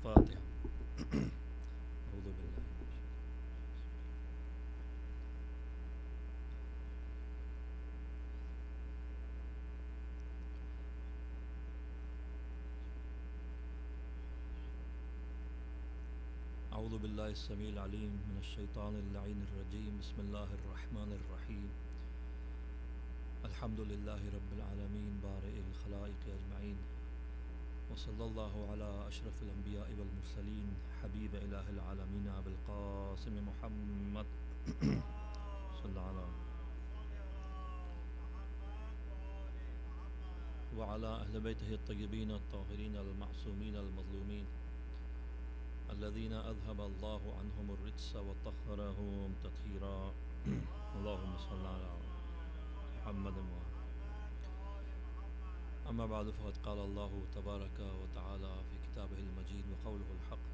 الفاتحة أعوذ بالله أعوذ بالله السميع العليم من الشيطان اللعين الرجيم بسم الله الرحمن الرحيم الحمد لله رب العالمين بارئ الخلائق أجمعين وصلى الله على أشرف الأنبياء والمرسلين حبيب إله العالمين أبي القاسم محمد صلى الله عليه وعلى أهل بيته الطيبين الطاهرين المعصومين المظلومين الذين أذهب الله عنهم الرجس وطهرهم تطهيرا اللهم صل على محمد أما بعد فقد قال الله تبارك وتعالى في كتابه المجيد وقوله الحق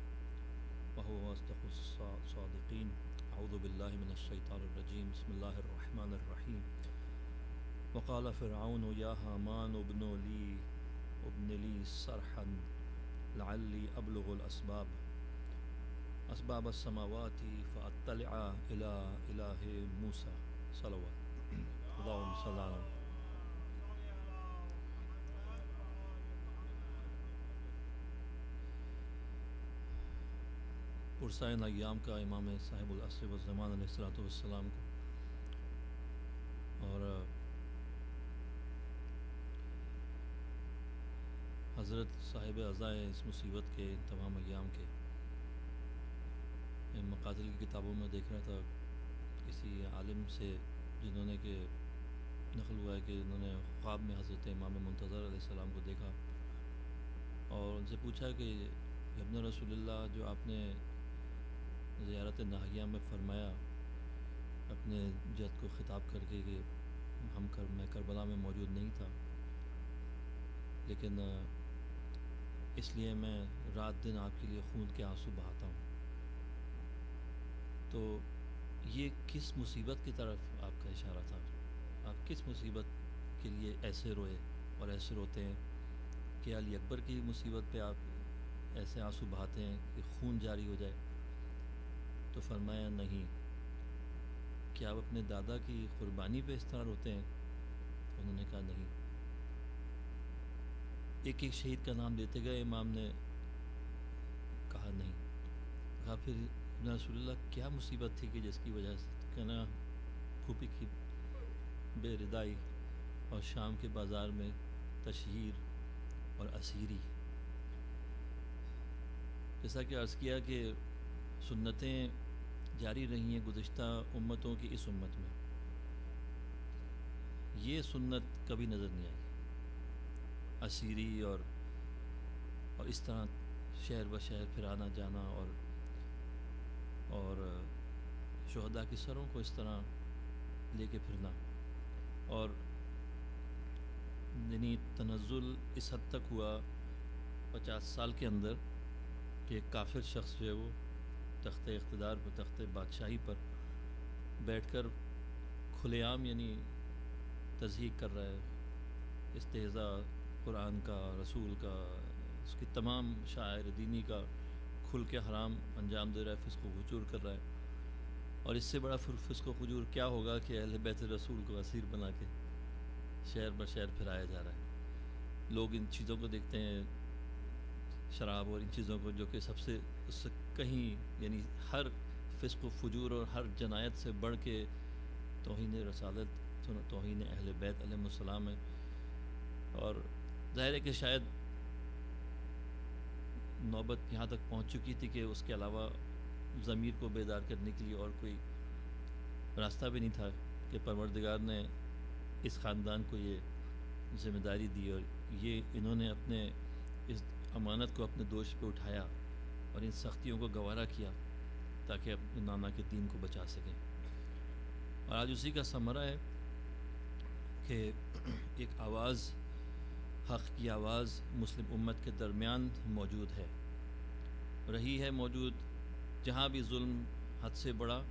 وهو أصدق الصادقين أعوذ بالله من الشيطان الرجيم بسم الله الرحمن الرحيم وقال فرعون يا هامان ابن لي صرحا لعلي أبلغ أسباب السماوات فأطلع إلى إله موسى صلوات اللهم صل على پرسائن ایام کا امام صاحب العصر والزمان علیہ الصلوۃ والسلام کو اور حضرت صاحب عزائے اس مصیبت کے ان تمام ایام کے مقاتل کی کتابوں میں دیکھ رہا تھا کسی عالم سے جنہوں نے کہ نقل ہوا ہے کہ انہوں نے خواب میں حضرت امام منتظر علیہ السلام کو دیکھا اور ان سے پوچھا کہ ابن رسول اللہ جو آپ نے زیارت ناہیہ میں فرمایا اپنے جد کو خطاب کر کے کہ میں کربلا میں موجود نہیں تھا لیکن اس لیے میں رات دن آپ کے لیے خون کے آنسو بہاتا ہوں، تو یہ کس مصیبت کی طرف آپ کا اشارہ تھا؟ آپ کس مصیبت کے لیے ایسے روئے اور ایسے روتے ہیں کہ علی اکبر کی مصیبت پہ آپ ایسے آنسو بہاتے ہیں کہ خون جاری ہو جائے؟ تو فرمایا نہیں، کیا آپ اپنے دادا کی قربانی پہ اس طرح روتے ہیں؟ انہوں نے کہا نہیں۔ ایک ایک شہید کا نام دیتے گئے، امام نے کہا نہیں۔ کہا پھر رسول اللہ کیا مصیبت تھی کہ جس کی وجہ سے؟ کہنا پھوپھی کی بے ردائی اور شام کے بازار میں تشہیر اور اسیری۔ جیسا کہ عرض کیا کہ سنتیں جاری رہی ہیں گزشتہ امتوں کی اس امت میں، یہ سنت کبھی نظر نہیں آئی، اسیری اور اس طرح شہر بشہر پھرانا جانا اور شہداء کی سروں کو اس طرح لے کے پھرنا، اور یعنی تنزل اس حد تک ہوا 50 سال کے اندر کہ ایک کافر شخص جو ہے وہ تخت اقتدار پر، تخت بادشاہی پر بیٹھ کر کھلے عام یعنی تضحیق کر رہا ہے، استہزاء قرآن کا، رسول کا، اس کی تمام شعائر دینی کا کھل کے حرام انجام دے رہا ہے، فسق و فجور کر رہا ہے۔ اور اس سے بڑا فسق و فجور کیا ہوگا کہ اہل بیت رسول کو اسیر بنا کے شہر بشہر پھرایا جا رہا ہے۔ لوگ ان چیزوں کو دیکھتے ہیں، شراب اور ان چیزوں کو، جو کہ سب سے اس سے کہیں یعنی ہر فسق و فجور اور ہر جنایت سے بڑھ کے توہین رسالت، توہین اہل بیت علیہ السلام ہے۔ اور ظاہر ہے کہ شاید نوبت یہاں تک پہنچ چکی تھی کہ اس کے علاوہ ضمیر کو بیدار کرنے کے لیے اور کوئی راستہ بھی نہیں تھا کہ پروردگار نے اس خاندان کو یہ ذمہ داری دی اور یہ انہوں نے اپنے اس امانت کو اپنے دوش پہ اٹھایا اور ان سختیوں کو گوارا کیا تاکہ اپنے نانا کے دین کو بچا سکیں۔ اور آج اسی کا ثمرہ ہے کہ ایک آواز، حق کی آواز مسلم امت کے درمیان موجود ہے، رہی ہے موجود۔ جہاں بھی ظلم حد سے بڑا،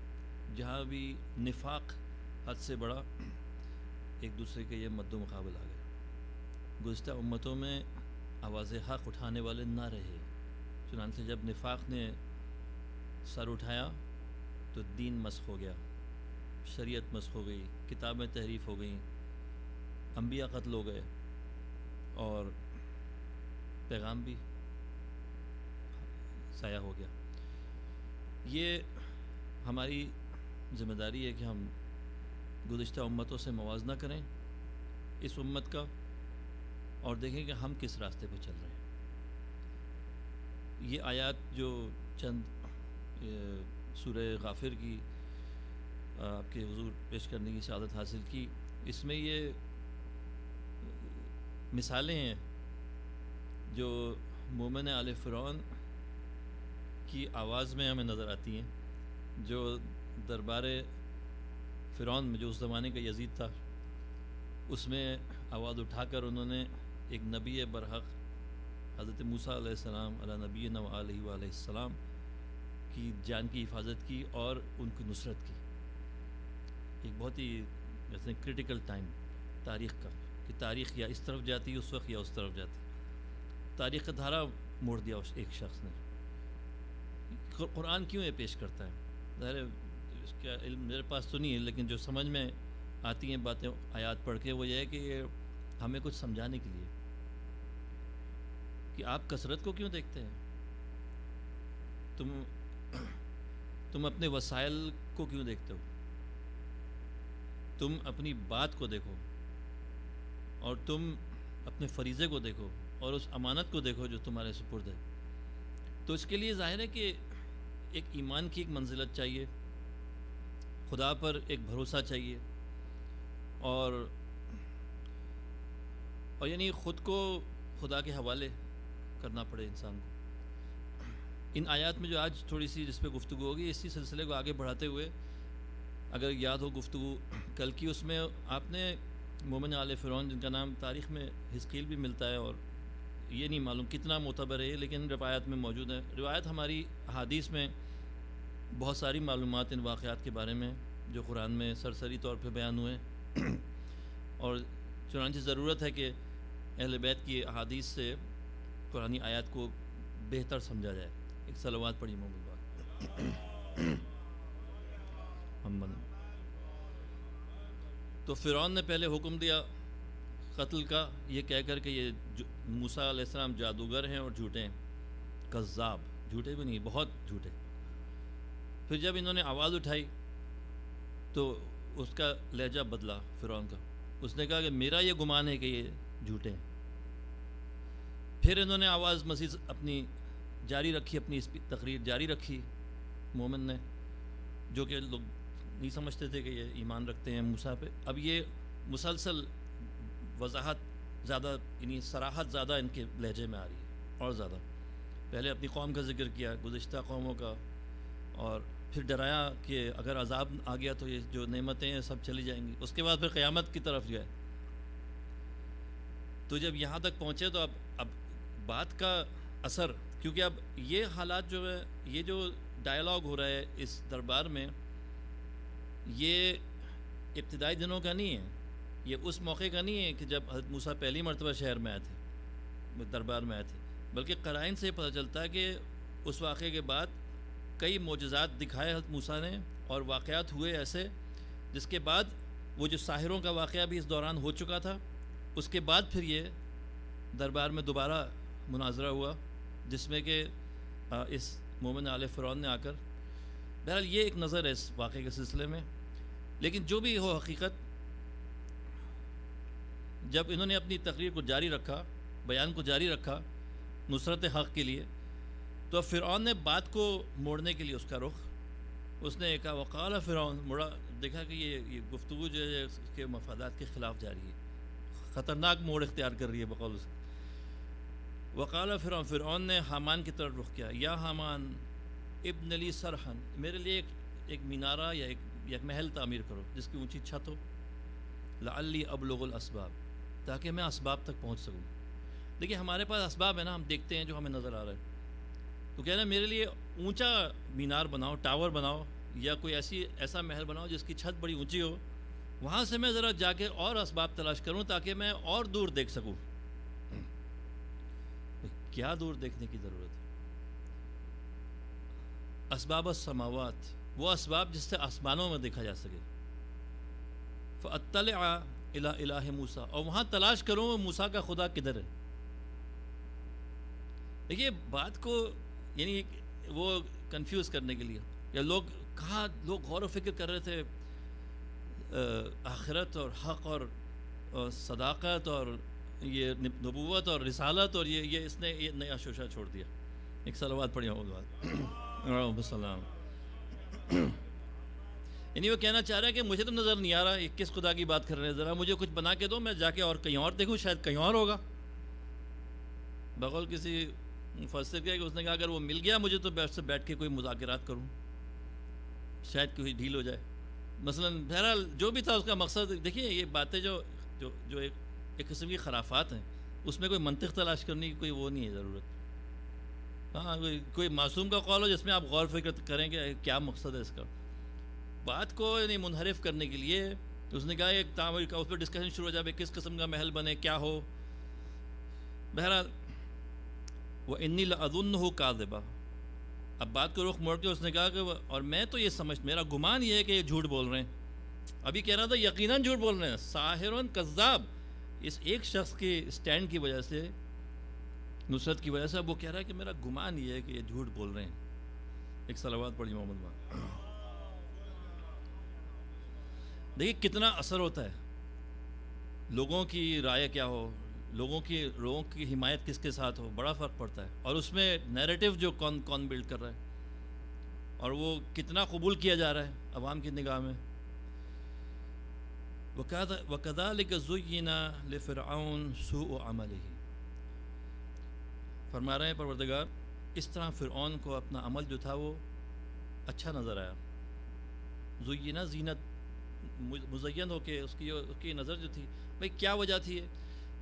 جہاں بھی نفاق حد سے بڑا، ایک دوسرے کے یہ مد و مقابل آ گئے۔ گزشتہ امتوں میں آواز حق اٹھانے والے نہ رہے، چنانچہ جب نفاق نے سر اٹھایا تو دین مسخ ہو گیا، شریعت مسخ ہو گئی، کتابیں تحریف ہو گئیں، انبیاء قتل ہو گئے اور پیغام بھی ضائع ہو گیا۔ یہ ہماری ذمہ داری ہے کہ ہم گزشتہ امتوں سے موازنہ کریں اس امت کا اور دیکھیں کہ ہم کس راستے پہ چل رہے ہیں۔ یہ آیات جو چند سورہ غافر کی آپ کے حضور پیش کرنے کی سعادت حاصل کی، اس میں یہ مثالیں ہیں جو مومن آل فرعون کی آواز میں ہمیں نظر آتی ہیں، جو دربار فرعون میں جو اس زمانے کا یزید تھا اس میں آواز اٹھا کر انہوں نے ایک نبی برحق حضرت موسیٰ علیہ السلام علی نبینا علیہ وآلہ السلام کی جان کی حفاظت کی اور ان کی نصرت کی۔ ایک بہت ہی جیسے کرٹیکل ٹائم تاریخ کا، کہ تاریخ یا اس طرف جاتی اس وقت یا اس طرف جاتی، تاریخ کا دھارا موڑ دیا اس ایک شخص نے۔ قرآن کیوں یہ پیش کرتا ہے؟ ظاہر ہے اس کا علم میرے پاس تو نہیں ہے، لیکن جو سمجھ میں آتی ہیں باتیں آیات پڑھ کے وہ یہ ہے کہ یہ ہمیں کچھ سمجھانے کے لیے کہ آپ کثرت کو کیوں دیکھتے ہیں، تم اپنے وسائل کو کیوں دیکھتے ہو، تم اپنی بات کو دیکھو اور تم اپنے فریضے کو دیکھو اور اس امانت کو دیکھو جو تمہارے سپرد ہے۔ تو اس کے لیے ظاہر ہے کہ ایک ایمان کی ایک منزلت چاہیے، خدا پر ایک بھروسہ چاہیے اور یعنی خود کو خدا کے حوالے کرنا پڑے انسان کو۔ ان آیات میں جو آج تھوڑی سی جس پہ گفتگو ہوگی، اسی سلسلے کو آگے بڑھاتے ہوئے اگر یاد ہو گفتگو کل کی، اس میں آپ نے مومن آل فرعون جن کا نام تاریخ میں حزقیل بھی ملتا ہے اور یہ نہیں معلوم کتنا معتبر ہے لیکن روایت میں موجود ہے۔ روایت ہماری احادیث میں بہت ساری معلومات ان واقعات کے بارے میں جو قرآن میں سرسری طور پہ بیان ہوئے اور چنانچہ ضرورت ہے کہ اہل بیت کی احادیث سے قرآنی آیات کو بہتر سمجھا جائے۔ ایک صلوات پڑھی محمد بات محمد۔ تو فرعون نے پہلے حکم دیا قتل کا، یہ کہہ کر کہ یہ موسیٰ علیہ السلام جادوگر ہیں اور جھوٹے ہیں، کذاب، جھوٹے بھی نہیں، بہت جھوٹے۔ پھر جب انہوں نے آواز اٹھائی تو اس کا لہجہ بدلا فرعون کا، اس نے کہا کہ میرا یہ گمان ہے کہ یہ جھوٹے ہیں۔ پھر انہوں نے آواز مزید اپنی جاری رکھی، اپنی تقریر جاری رکھی مومن نے، جو کہ لوگ نہیں سمجھتے تھے کہ یہ ایمان رکھتے ہیں موسیٰ پہ۔ اب یہ مسلسل وضاحت زیادہ یعنی صراحت زیادہ ان کے لہجے میں آ رہی ہے اور زیادہ۔ پہلے اپنی قوم کا ذکر کیا، گزشتہ قوموں کا، اور پھر ڈرایا کہ اگر عذاب آ گیا تو یہ جو نعمتیں ہیں سب چلی جائیں گی، اس کے بعد پھر قیامت کی طرف گئے۔ تو جب یہاں تک پہنچے تو اب بات کا اثر، کیونکہ اب یہ حالات جو ہے، یہ جو ڈائلاگ ہو رہا ہے اس دربار میں، یہ ابتدائی دنوں کا نہیں ہے، یہ اس موقع کا نہیں ہے کہ جب حضرت موسیٰ پہلی مرتبہ شہر میں آئے تھے، دربار میں آئے تھے، بلکہ قرائن سے پتہ چلتا ہے کہ اس واقعے کے بعد کئی معجزات دکھائے حضرت موسیٰ نے اور واقعات ہوئے ایسے، جس کے بعد وہ جو ساحروں کا واقعہ بھی اس دوران ہو چکا تھا، اس کے بعد پھر یہ دربار میں دوبارہ مناظرہ ہوا جس میں کہ اس مومن آل فرعون نے آ کر، بہرحال یہ ایک نظر ہے اس واقعے کے سلسلے میں۔ لیکن جو بھی ہو حقیقت، جب انہوں نے اپنی تقریر کو جاری رکھا، بیان کو جاری رکھا نصرت حق کے لیے، تو فرعون نے بات کو موڑنے کے لیے اس کا رخ، اس نے کہا وقال فرعون، مڑا، دیکھا کہ یہ گفتگو جو ہے اس کے مفادات کے خلاف جا رہی ہے، خطرناک موڑ اختیار کر رہی ہے بقول اس۔ وقال فرعون، فرعون نے حامان کی طرف رخ کیا، یا حامان ابن لی سرحن، میرے لیے ایک مینارہ یا ایک محل تعمیر کرو جس کی اونچی چھت ہو، لعلی ابلغ الاسباب، تاکہ میں اسباب تک پہنچ سکوں۔ دیکھیے ہمارے پاس اسباب ہے نا، ہم دیکھتے ہیں جو ہمیں نظر آ رہا ہے، تو کہہ رہے ہیں میرے لیے اونچا مینار بناؤ، ٹاور بناؤ، یا کوئی ایسا محل بناؤ جس کی چھت بڑی اونچی ہو، وہاں سے میں ذرا جا کے اور اسباب تلاش کروں تاکہ میں اور دور دیکھ سکوں۔ کیا دور دیکھنے کی ضرورت ہے؟ اسباب السماوات، وہ اسباب جس سے آسمانوں میں دیکھا جا سکے، فاطلع الی الہ موسیٰ، اور وہاں تلاش کروں وہ موسیٰ کا خدا کدھر ہے۔ دیکھیے بات کو یعنی وہ کنفیوز کرنے کے لیے، یا لوگ کہاں لوگ غور و فکر کر رہے تھے آخرت اور حق اور صداقت اور یہ نبوت اور رسالت، اور یہ اس نے یہ نیا شوشہ چھوڑ دیا۔ ایک صلوات پڑھی ہوں السلام۔ یعنی وہ کہنا چاہ رہا ہے کہ مجھے تو نظر نہیں آ رہا یہ کس خدا کی بات کر رہے ہیں، ذرا مجھے کچھ بنا کے دو، میں جا کے اور کہیں اور دیکھوں، شاید کہیں اور ہوگا۔ بقول کسی مفسر کے کہ اس نے کہا اگر وہ مل گیا مجھے تو بیٹھ کے کوئی مذاکرات کروں، شاید کوئی ڈھیل ہو جائے مثلا۔ بہرحال جو بھی تھا اس کا مقصد، دیکھیے یہ باتیں جو ایک قسم کی خرافات ہیں، اس میں کوئی منطق تلاش کرنے کی کوئی وہ نہیں ہے ضرورت۔ ہاں کوئی معصوم کا قول ہو جس میں آپ غور فکر کریں کہ کیا مقصد ہے اس کا، بات کو یعنی منحرف کرنے کے لیے اس نے کہا ایک تعمیر کا، اس پہ ڈسکشن شروع ہو جائے کس قسم کا محل بنے، کیا ہو۔ بہرحال وَإِنِّي لَأَظُنُّهُ كَاذِبًا، اب بات کو رخ موڑ کے اس نے کہا کہ اور میں تو یہ میرا گمان یہ ہے کہ یہ جھوٹ بول رہے ہیں۔ ابھی کہہ رہا تھا یقیناً جھوٹ بول رہے ہیں، ساحر کذاب، اس ایک شخص کے سٹینڈ کی وجہ سے، نصرت کی وجہ سے، اب وہ کہہ رہا ہے کہ میرا گمان یہ ہے کہ یہ جھوٹ بول رہے ہیں۔ ایک صلوات پڑھی محمد وہاں۔ دیکھیے کتنا اثر ہوتا ہے، لوگوں کی رائے کیا ہو، لوگوں کی حمایت کس کے ساتھ ہو، بڑا فرق پڑتا ہے، اور اس میں نیریٹو جو کون بلڈ کر رہا ہے، اور وہ کتنا قبول کیا جا رہا ہے عوام کی نگاہ میں۔ وَكَذَلِكَ زُيِّنَ لِفِرْعَوْنَ سُوءُ عَمَلِهِ، فرما رہے ہیں پروردگار اس طرح فرعون کو اپنا عمل جو تھا وہ اچھا نظر آیا۔ زُيِّنَ زینت، مزین ہو کے اس کی نظر جو تھی، بھئی کیا وجہ تھی ہے؟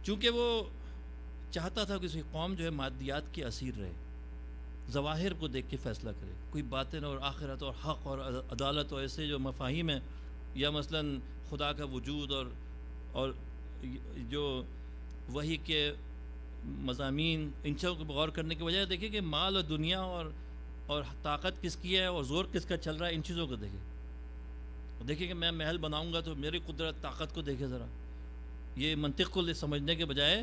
چونکہ وہ چاہتا تھا کہ کسی قوم جو ہے مادیات کی اسیر رہے، ظواہر کو دیکھ کے فیصلہ کرے، کوئی باطن اور آخرت اور حق اور عدالت اور ایسے جو مفاہیم ہیں، یا مثلا خدا کا وجود اور جو وحی کے مضامین، ان سب کو غور کرنے کی وجہ دیکھیں کہ مال اور دنیا اور طاقت کس کی ہے اور زور کس کا چل رہا ہے، ان چیزوں کو دیکھیں کہ میں محل بناؤں گا تو میری قدرت طاقت کو دیکھے ذرا، یہ منطق کو سمجھنے کے بجائے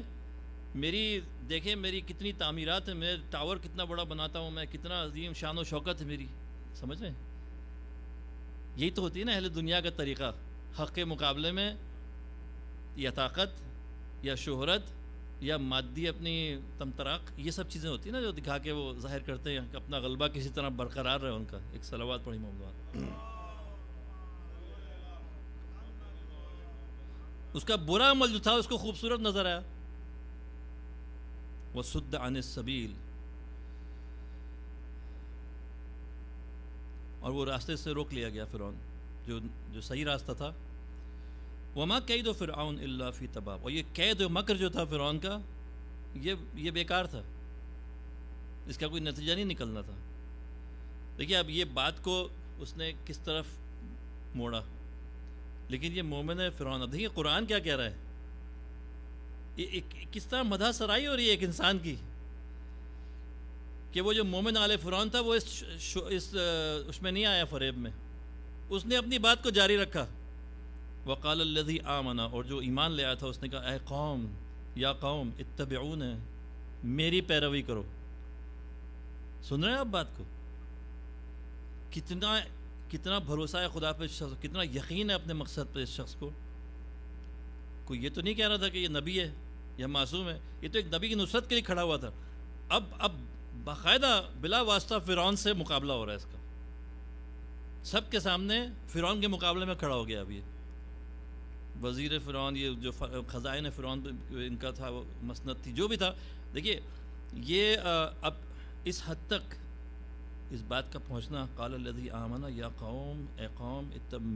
دیکھیں میری کتنی تعمیرات ہیں، میں ٹاور کتنا بڑا بناتا ہوں، میں کتنا عظیم شان و شوکت ہے میری، سمجھ رہے ہیں؟ یہی تو ہوتی ہے نا اہل دنیا کا طریقہ، حق کے مقابلے میں یا طاقت یا شہرت یا مادی اپنی تمطراق، یہ سب چیزیں ہوتی ہیں نا جو دکھا کے وہ ظاہر کرتے ہیں کہ اپنا غلبہ کسی طرح برقرار رہے ان کا۔ ایک صلوات پڑھی محمد۔ اس کا برا عمل جو تھا اس کو خوبصورت نظر آیا۔ وَصُدَّ عَنِ السَّبِيلِ، اور وہ راستے سے روک لیا گیا فرعون، جو صحیح راستہ تھا۔ وَمَا كَيْدُ فِرْعَوْنَ إِلَّا فِي تَبَابٍ، اور یہ قید و مکر جو تھا فرعون کا یہ بیکار تھا، اس کا کوئی نتیجہ نہیں نکلنا تھا۔ دیکھیے اب یہ بات کو اس نے کس طرف موڑا، لیکن یہ مومن ہے فرعون۔ اب دیکھیے قرآن کیا کہہ رہا ہے، کس طرح مدح سرائی ہو رہی ہے ایک انسان کی، کہ وہ جو مومن آل فرعون تھا وہ اس میں نہیں آیا فریب میں، اس نے اپنی بات کو جاری رکھا۔ وقال الذی آمن، اور جو ایمان لے آیا تھا اس نے کہا اے قوم، یا قوم اتبعون، میری پیروی کرو۔ سن رہے ہیں آپ بات کو؟ کتنا بھروسہ ہے خدا پہ اس شخص، کتنا یقین ہے اپنے مقصد پہ اس شخص کو۔ کوئی یہ تو نہیں کہہ رہا تھا کہ یہ نبی ہے یا معصوم ہے، یہ تو ایک نبی کی نصرت کے لیے کھڑا ہوا تھا۔ اب باقاعدہ بلا واسطہ فرعون سے مقابلہ ہو رہا ہے اس کا، سب کے سامنے فرعون کے مقابلے میں کھڑا ہو گیا۔ اب یہ وزیر فرعون، یہ جو خزائن فرعون ان کا تھا، وہ مسند تھی، جو بھی تھا۔ دیکھیے یہ اب اس حد تک اس بات کا پہنچنا، قال الذی آمن یا قوم، اے قوم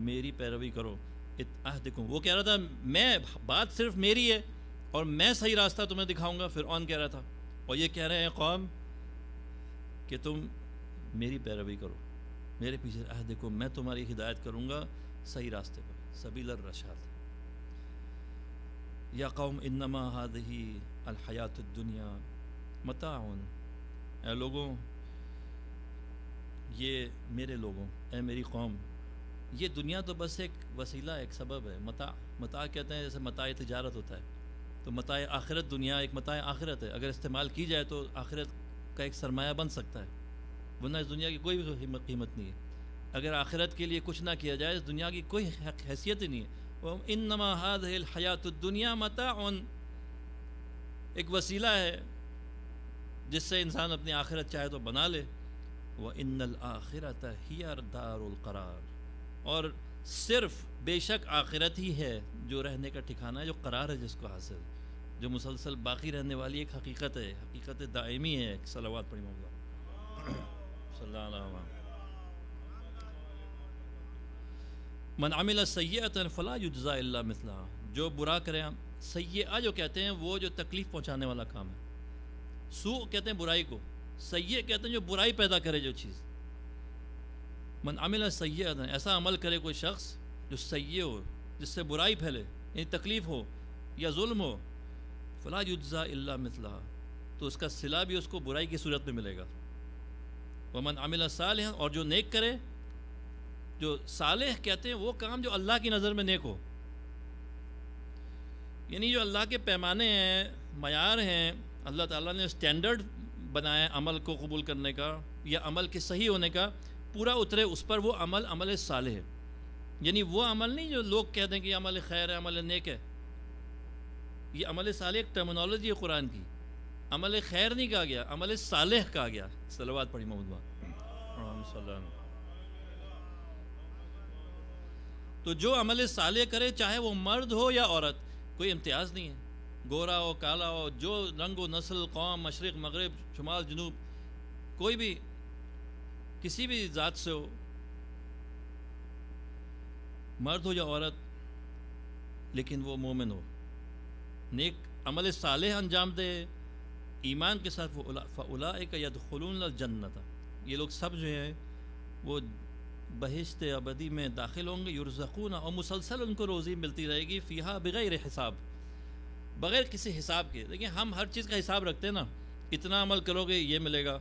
میری پیروی کرو، عہدکم، وہ کہہ رہا تھا میں بات صرف میری ہے اور میں صحیح راستہ تمہیں دکھاؤں گا، فرعون کہہ رہا تھا، اور یہ کہہ رہے ہیں قوم کہ تم میری پیروی کرو، میرے پیچھے عہدکم، میں تمہاری ہدایت کروں گا صحیح راستے پر، سبیل الرشاد۔ یا قوم انما هذه الحیات الدنیا متاع، اے لوگوں یہ میرے لوگوں، اے میری قوم، یہ دنیا تو بس ایک وسیلہ ہے، ایک سبب ہے. متاع کہتے ہیں جیسے متاع تجارت ہوتا ہے، تو متاع آخرت دنیا ایک متاع آخرت ہے. اگر استعمال کی جائے تو آخرت کا ایک سرمایہ بن سکتا ہے، ورنہ اس دنیا کی کوئی بھی قیمت نہیں ہے. اگر آخرت کے لیے کچھ نہ کیا جائے اس دنیا کی کوئی حیثیت ہی نہیں ہے. انما هذه الحیات الدنیا متاع، ایک وسیلہ ہے جس سے انسان اپنی آخرت چاہے تو بنا لے. وَإِنَّ الْآخِرَةَ هِيَ دَارُ الْقَرَارِ، اور صرف بے شک آخرت ہی ہے جو رہنے کا ٹھکانہ ہے، جو قرار ہے جس کو حاصل، جو مسلسل باقی رہنے والی ایک حقیقت ہے، حقیقت دائمی ہے. ایک صلوات پڑھی مولا صلی اللہ علیہ وسلم. من عمل سیئۃ فلا یجزا الا مثلها، جو برا کرے، سیئہ جو کہتے ہیں وہ جو تکلیف پہنچانے والا کام ہے. سوء کہتے ہیں برائی کو، سیئہ کہتے ہیں جو برائی پیدا کرے جو چیز. من عمل سیئۃ، ایسا عمل کرے کوئی شخص جو سیئہ ہو، جس سے برائی پھیلے، یعنی تکلیف ہو یا ظلم ہو، فلا یجزا الا مثلها، تو اس کا صلہ بھی اس کو برائی کی صورت میں ملے گا. ومن عمل صالحا، اور جو نیک کرے، جو صالح کہتے ہیں وہ کام جو اللہ کی نظر میں نیک ہو، یعنی جو اللہ کے پیمانے ہیں، معیار ہیں، اللہ تعالیٰ نے اسٹینڈرڈ بنایا عمل کو قبول کرنے کا یا عمل کے صحیح ہونے کا، پورا اترے اس پر، وہ عمل صالح ہے. یعنی وہ عمل نہیں جو لوگ کہتے ہیں کہ عمل خیر ہے، عمل نیک ہے. یہ عمل صالح ایک ٹرمنالوجی ہے قرآن کی. عمل خیر نہیں کہا گیا، عمل صالح کہا گیا. صلوات پڑھی محمد وسلم. تو جو عمل صالح کرے، چاہے وہ مرد ہو یا عورت، کوئی امتیاز نہیں ہے، گورا ہو کالا ہو، جو رنگ و نسل، قوم، مشرق مغرب، شمال جنوب، کوئی بھی کسی بھی ذات سے ہو، مرد ہو یا عورت، لیکن وہ مومن ہو، نیک عمل صالح انجام دے ایمان کے ساتھ، فَأُولَٰئِکَ يَدْخُلُونَ الْجَنَّةَ، یہ لوگ سب جو ہیں وہ بہشت ابدی میں داخل ہوں گے. یرزقون، اور مسلسل ان کو روزی ملتی رہے گی، فیہا بغیر حساب، بغیر کسی حساب کے. دیکھیں ہم ہر چیز کا حساب رکھتے ہیں نا، اتنا عمل کرو گے یہ ملے گا،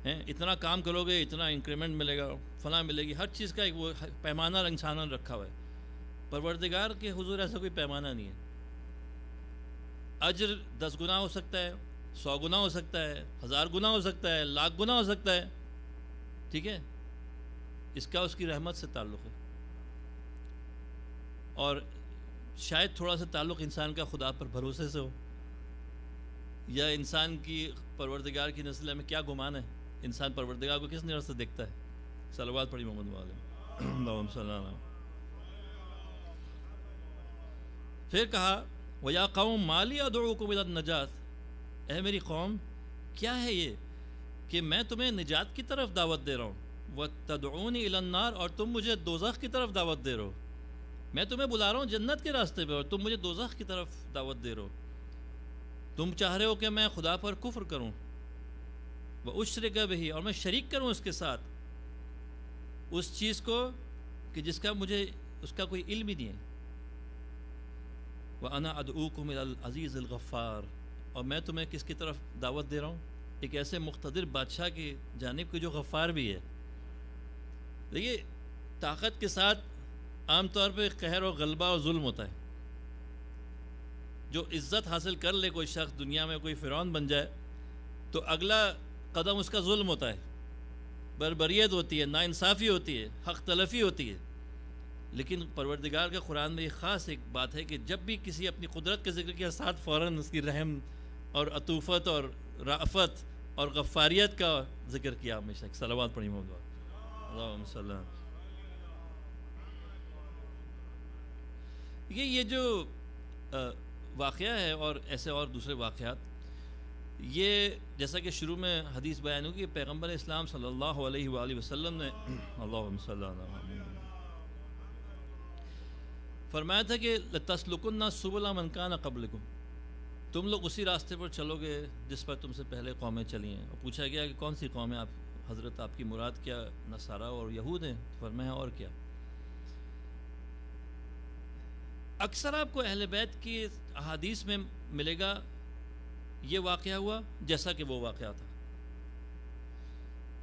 اتنا کام کرو گے اتنا انکریمنٹ ملے گا، فلاں ملے گی. ہر چیز کا ایک وہ پیمانہ انسانوں نے رکھا ہوا ہے. پروردگار کے حضور ایسا کوئی پیمانہ نہیں ہے. اجر 10 گنا ہو سکتا ہے، 100 گنا ہو سکتا ہے، 1000 گنا ہو سکتا ہے، 1,00,000 گنا ہو سکتا ہے. ٹھیک ہے، اس کا اس کی رحمت سے تعلق ہے. اور شاید تھوڑا سا تعلق انسان کا خدا پر بھروسے سے ہو، یا انسان کی پروردگار کی نزد میں کیا گمان ہے، انسان پروردگار کو کس نظر سے دیکھتا ہے. صلوات پڑھی محمد والے اللہم صلی اللہ علیہ. پھر کہا وَيَا قَوْمَ مَا لِي أَدْعُوكُمْ إِلَى النَّجَاةِ، اے میری قوم کیا ہے یہ کہ میں تمہیں نجات کی طرف دعوت دے رہا ہوں، وَتَدْعُونِي إِلَى النَّارِ، اور تم مجھے دوزخ کی طرف دعوت دے رہے ہو. میں تمہیں بلا رہا ہوں جنت کے راستے پہ اور تم مجھے دوزخ کی طرف دعوت دے رہے ہو. تم چاہ رہے ہو کہ میں خدا پر کفر کروں، وَأُشْرِكَ بِهِ، اور میں شریک کروں اس کے ساتھ اس چیز کو کہ جس کا مجھے اس کا کوئی علم ہی نہیں ہے. وَأَنَا أَدْعُوكُمْ إِلَى الْعَزِيزِ الْغَفَّارِ، اور میں تمہیں کس کی طرف دعوت دے رہا ہوں، ایک ایسے مقتدر بادشاہ کی جانب کی جو غفار بھی ہے. دیکھیے طاقت کے ساتھ عام طور پہ قہر و غلبہ اور ظلم ہوتا ہے. جو عزت حاصل کر لے کوئی شخص دنیا میں، کوئی فرعون بن جائے، تو اگلا قدم اس کا ظلم ہوتا ہے، بربریت ہوتی ہے، ناانصافی ہوتی ہے، حق تلفی ہوتی ہے. لیکن پروردگار کا قرآن میں یہ خاص ایک بات ہے کہ جب بھی کسی اپنی قدرت کا ذکر کیا، ساتھ فوراً اس کی رحم اور عطوفت اور رأفت اور غفاریت کا ذکر کیا ہمیشہ. صلوات پڑھی محمد اللہم صلی اللہ. یہ جو واقعہ ہے اور ایسے اور دوسرے واقعات، یہ جیسا کہ شروع میں حدیث بیان ہوگی، پیغمبر اسلام صلی اللہ علیہ وآلہ وسلم نے اللہم صلی اللہ علیہ وسلم فرمایا تھا کہ لَتَسْلُكُنَّ سُبُلَ مَنْ كَانَ قَبْلِكُمْ، تم لوگ اسی راستے پر چلو گے جس پر تم سے پہلے قومیں چلی ہیں. اور پوچھا گیا کہ کون سی قوم ہے آپ حضرت، آپ کی مراد کیا نصارہ اور یہود ہیں؟ فرمایا اور کیا. اکثر آپ کو اہل بیت کی احادیث میں ملے گا یہ واقعہ ہوا جیسا کہ وہ واقعہ تھا.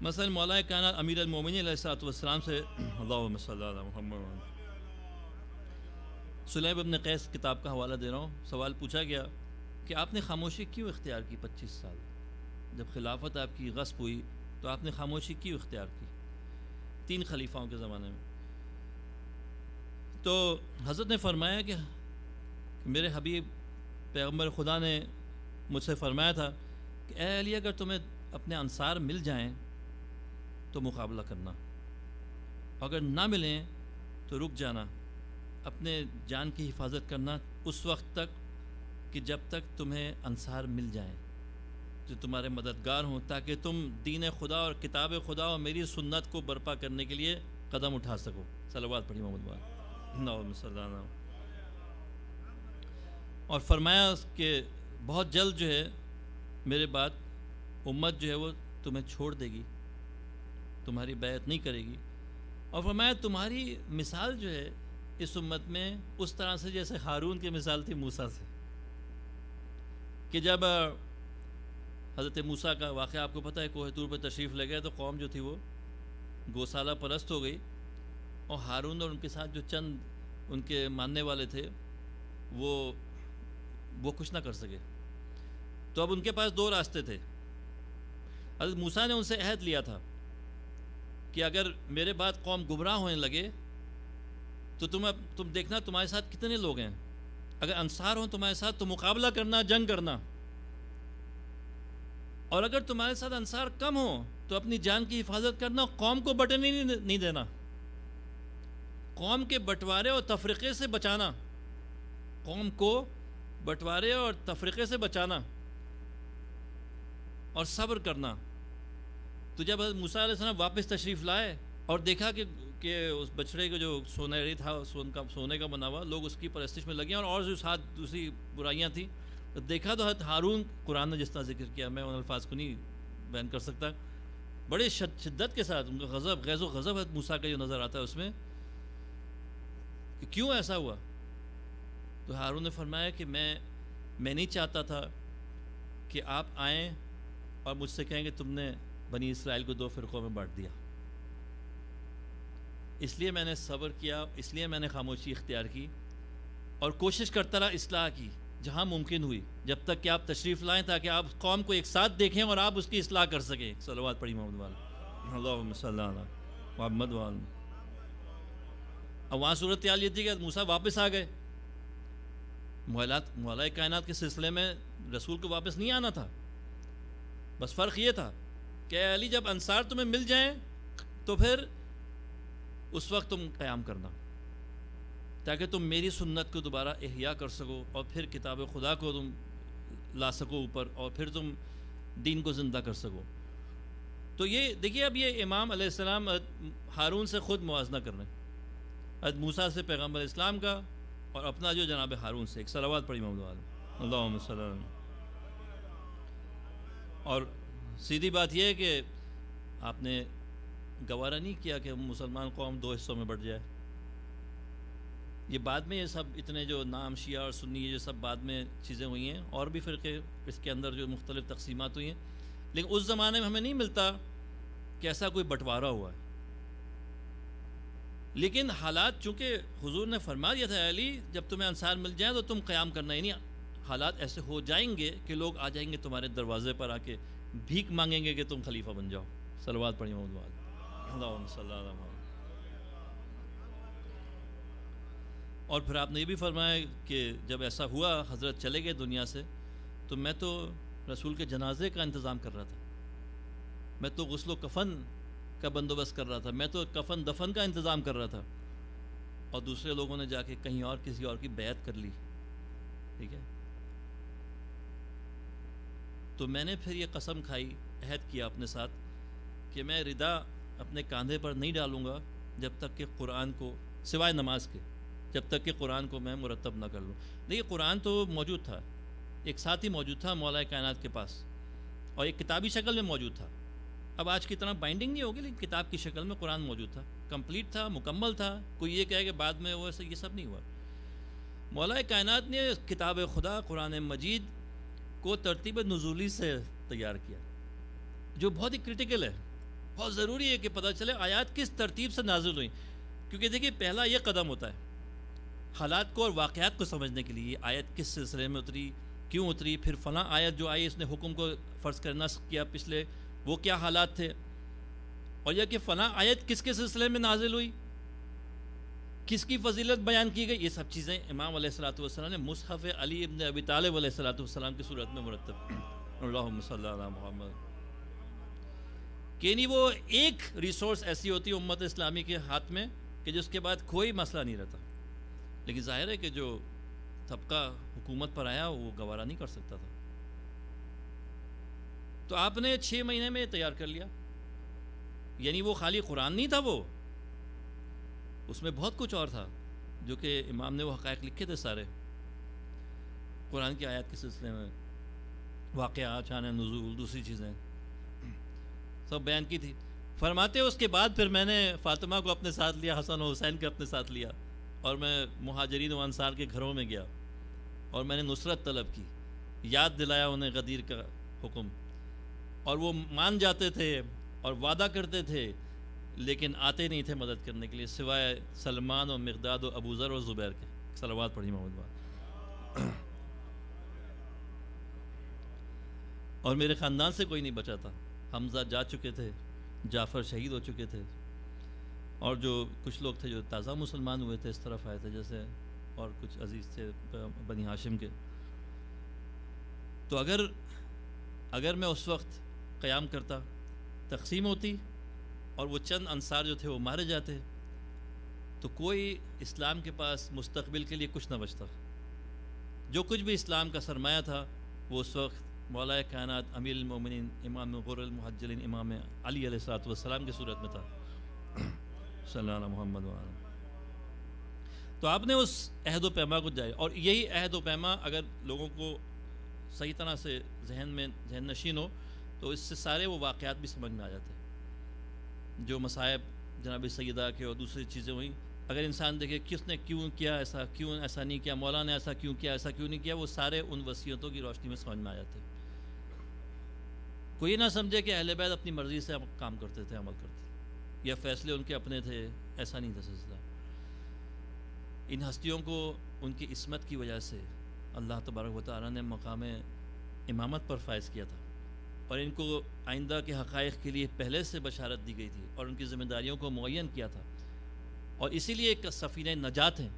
مثلا مولا کائنات امیر المومنین علیہ الصلوۃ والسلام سے اللہم صلی علی محمد سلیب ابن قیس کتاب کا حوالہ دے رہا ہوں. سوال پوچھا گیا کہ آپ نے خاموشی کیوں اختیار کی 25 سال جب خلافت آپ کی غصب ہوئی تو آپ نے خاموشی کیوں اختیار کی 3 خلیفاؤں کے زمانے میں؟ تو حضرت نے فرمایا کہ میرے حبیب پیغمبر خدا نے مجھ سے فرمایا تھا کہ اے علی اگر تمہیں اپنے انصار مل جائیں تو مقابلہ کرنا، اگر نہ ملیں تو رک جانا، اپنے جان کی حفاظت کرنا اس وقت تک کہ جب تک تمہیں انصار مل جائیں جو تمہارے مددگار ہوں، تاکہ تم دین خدا اور کتاب خدا اور میری سنت کو برپا کرنے کے لیے قدم اٹھا سکو. صلوات پڑھی محمد اللہم صلی اللہ علیہ وسلم. اور فرمایا کہ بہت جلد جو ہے میرے بعد امت جو ہے وہ تمہیں چھوڑ دے گی، تمہاری بیعت نہیں کرے گی. اور فرمایا تمہاری مثال جو ہے اس امت میں اس طرح سے جیسے ہارون کی مثال تھی موسیٰ سے، کہ جب حضرت موسیٰ کا واقعہ آپ کو پتہ ہے، کوہ طور پہ تشریف لے گئے تو قوم جو تھی وہ گوسالہ پرست ہو گئی، اور ہارون اور ان کے ساتھ جو چند ان کے ماننے والے تھے وہ کچھ نہ کر سکے. تو اب ان کے پاس 2 راستے تھے. حضرت موسیٰ نے ان سے عہد لیا تھا کہ اگر میرے بعد قوم گمراہ ہونے لگے تو تم دیکھنا تمہارے ساتھ کتنے لوگ ہیں، اگر انصار ہوں تمہارے ساتھ تو مقابلہ کرنا، جنگ کرنا، اور اگر تمہارے ساتھ انصار کم ہوں تو اپنی جان کی حفاظت کرنا، قوم کو بٹنے نہیں دینا، قوم کے بٹوارے اور تفرقے سے بچانا، قوم کو بٹوارے اور تفرقے سے بچانا اور صبر کرنا. تو جب حضرت موسیٰ علیہ السلام واپس تشریف لائے اور دیکھا کہ اس بچڑے کو جو سونیری تھا سونے کا بنا ہوا، لوگ اس کی پرستش میں لگے اور جو ساتھ دوسری برائیاں تھیں، تو دیکھا تو حضرت ہارون، قرآن نے جس طرح ذکر کیا میں ان الفاظ کو نہیں بیان کر سکتا، بڑے شدت کے ساتھ ان کا غضب، غیظ و غضب حضرت موسیٰ کا جو نظر آتا ہے اس میں کہ کیوں ایسا ہوا. تو ہارون نے فرمایا کہ میں نہیں چاہتا تھا کہ آپ آئیں اور مجھ سے کہیں کہ تم نے بنی اسرائیل کو 2 فرقوں میں بانٹ دیا، اس لیے میں نے صبر کیا، اس لیے میں نے خاموشی اختیار کی اور کوشش کرتا رہا اصلاح کی جہاں ممکن ہوئی، جب تک کہ آپ تشریف لائیں تاکہ آپ قوم کو ایک ساتھ دیکھیں اور آپ اس کی اصلاح کر سکیں. صلوات پڑھی محمد والا اللہم صلی علی محمد والا. اب وہاں صورتحال یہ تھی کہ موسیٰ واپس آ گئے، مولا کائنات کے سلسلے میں رسول کو واپس نہیں آنا تھا، بس فرق یہ تھا کہ اے علی جب انصار تمہیں مل جائیں تو پھر اس وقت تم قیام کرنا تاکہ تم میری سنت کو دوبارہ احیاء کر سکو اور پھر کتاب خدا کو تم لا سکو اوپر اور پھر تم دین کو زندہ کر سکو. تو یہ دیکھیے اب یہ امام علیہ السلام ہارون سے خود موازنہ کر رہے ہیں، حضرت موسیٰ سے پیغمبر اسلام کا اور اپنا جو جناب ہارون سے. ایک صلوات پڑھی محمد والا اللہم صلی اللہ علیہ وسلم. اور سیدھی بات یہ ہے کہ آپ نے گوارہ نہیں کیا کہ مسلمان قوم 2 حصوں میں بٹ جائے. یہ بعد میں یہ سب اتنے جو نام شیعہ اور سنی یہ سب بعد میں چیزیں ہوئی ہیں، اور بھی فرقے اس کے اندر جو مختلف تقسیمات ہوئی ہیں، لیکن اس زمانے میں ہمیں نہیں ملتا کہ ایسا کوئی بٹوارہ ہوا ہے. لیکن حالات چونکہ حضور نے فرما دیا تھا علی جب تمہیں انصار مل جائیں تو تم قیام کرنا، یعنی حالات ایسے ہو جائیں گے کہ لوگ آ جائیں گے تمہارے دروازے پر آ کے بھیک مانگیں گے کہ تم خلیفہ بن جاؤ. صلوات پڑھی محمد والا اللہم صلی اللہ علیہ وسلم. اور پھر آپ نے یہ بھی فرمایا کہ جب ایسا ہوا حضرت چلے گئے دنیا سے تو میں تو رسول کے جنازے کا انتظام کر رہا تھا، میں تو غسل و کفن کا بندوبست کر رہا تھا، میں تو کفن دفن کا انتظام کر رہا تھا، اور دوسرے لوگوں نے جا کے کہیں اور کسی اور کی بیعت کر لی. ٹھیک ہے، تو میں نے پھر یہ قسم کھائی، عہد کیا اپنے ساتھ کہ میں ردا اپنے کاندھے پر نہیں ڈالوں گا جب تک کہ قرآن کو سوائے نماز کے، جب تک کہ قرآن کو میں مرتب نہ کر لوں. دیکھیے قرآن تو موجود تھا، ایک ساتھ ہی موجود تھا مولا کائنات کے پاس، اور ایک کتابی شکل میں موجود تھا. اب آج کی طرح بائنڈنگ نہیں ہوگی، لیکن کتاب کی شکل میں قرآن موجود تھا، کمپلیٹ تھا، مکمل تھا. کوئی یہ کہے کہ بعد میں وہ ایسا، یہ سب نہیں ہوا. مولا کائنات نے کتاب خدا قرآن مجید کو ترتیب نزولی سے تیار کیا، جو بہت ہی کرٹیکل ہے. بہت ضروری ہے کہ پتہ چلے آیات کس ترتیب سے نازل ہوئیں، کیونکہ دیکھیے پہلا یہ قدم ہوتا ہے حالات کو اور واقعات کو سمجھنے کے لیے، آیت کس سلسلے میں اتری، کیوں اتری، پھر فلاں آیت جو آئی اس نے حکم کو فرض کرنا کیا پچھلے، وہ کیا حالات تھے، اور یہ کہ فلاں آیت کس کے سلسلے میں نازل ہوئی، کس کی فضیلت بیان کی گئی، یہ سب چیزیں امام علیہ الصلوۃ والسلام نے مصحف علی ابن ابی طالب علیہ الصلوۃ والسلام کی صورت میں مرتب کی۔ اللہم صلی علی محمد۔ کہ نہیں وہ ایک ریسورس ایسی ہوتی ہے امت اسلامی کے ہاتھ میں کہ جس کے بعد کوئی مسئلہ نہیں رہتا، لیکن ظاہر ہے کہ جو طبقہ حکومت پر آیا وہ گوارا نہیں کر سکتا تھا، تو آپ نے 6 مہینے میں تیار کر لیا۔ یعنی وہ خالی قرآن نہیں تھا، وہ اس میں بہت کچھ اور تھا جو کہ امام نے وہ حقائق لکھے تھے سارے، قرآن کی آیات کے سلسلے میں، واقعات، شان نزول، دوسری چیزیں سب بیان کی تھی۔ فرماتے اس کے بعد پھر میں نے فاطمہ کو اپنے ساتھ لیا، حسن و حسین کو اپنے ساتھ لیا، اور میں مہاجرین و انصار کے گھروں میں گیا اور میں نے نصرت طلب کی، یاد دلایا انہیں غدیر کا حکم، اور وہ مان جاتے تھے اور وعدہ کرتے تھے لیکن آتے نہیں تھے مدد کرنے کے لیے سوائے سلمان و مقداد و ابو ذر و زبیر کے۔ صلوات پڑھی محمد بات۔ اور میرے خاندان سے کوئی نہیں بچا تھا، حمزہ جا چکے تھے، جعفر شہید ہو چکے تھے، اور جو کچھ لوگ تھے جو تازہ مسلمان ہوئے تھے اس طرف آئے تھے، جیسے اور کچھ عزیز تھے بنی ہاشم کے۔ تو اگر میں اس وقت قیام کرتا، تقسیم ہوتی اور وہ چند انصار جو تھے وہ مارے جاتے، تو کوئی اسلام کے پاس مستقبل کے لیے کچھ نہ بچتا۔ جو کچھ بھی اسلام کا سرمایہ تھا وہ اس وقت مولا کائنات امیر المومنین امام غر المحجلین امام علی علیہ الصلوۃ والسلام کی صورت میں تھا، صلی اللہ علیہ محمد وعلیہ۔ تو آپ نے اس عہد و پیما کو جاری، اور یہی عہد و پیما اگر لوگوں کو صحیح طرح سے ذہن نشین ہو تو اس سے سارے وہ واقعات بھی سمجھ میں آ جاتے ہیں، جو مصائب جناب سیدہ کے اور دوسری چیزیں ہوئیں۔ اگر انسان دیکھے کس نے کیوں کیا ایسا، کیوں ایسا نہیں کیا، مولا نے ایسا کیوں کیا، ایسا کیوں نہیں کیا، وہ سارے ان وصیتوں کی روشنی میں سمجھ میں آ جاتے ہیں۔ کوئی نہ سمجھے کہ اہل بیت اپنی مرضی سے کام کرتے تھے، عمل کرتے تھے، یا فیصلے ان کے اپنے تھے، ایسا نہیں تھا سلسلہ۔ ان ہستیوں کو ان کی عصمت کی وجہ سے اللہ تبارک و تعالیٰ نے مقام امامت پر فائز کیا تھا، اور ان کو آئندہ کے حقائق کے لیے پہلے سے بشارت دی گئی تھی اور ان کی ذمہ داریوں کو معین کیا تھا، اور اسی لیے ایک سفینہ نجات ہیں،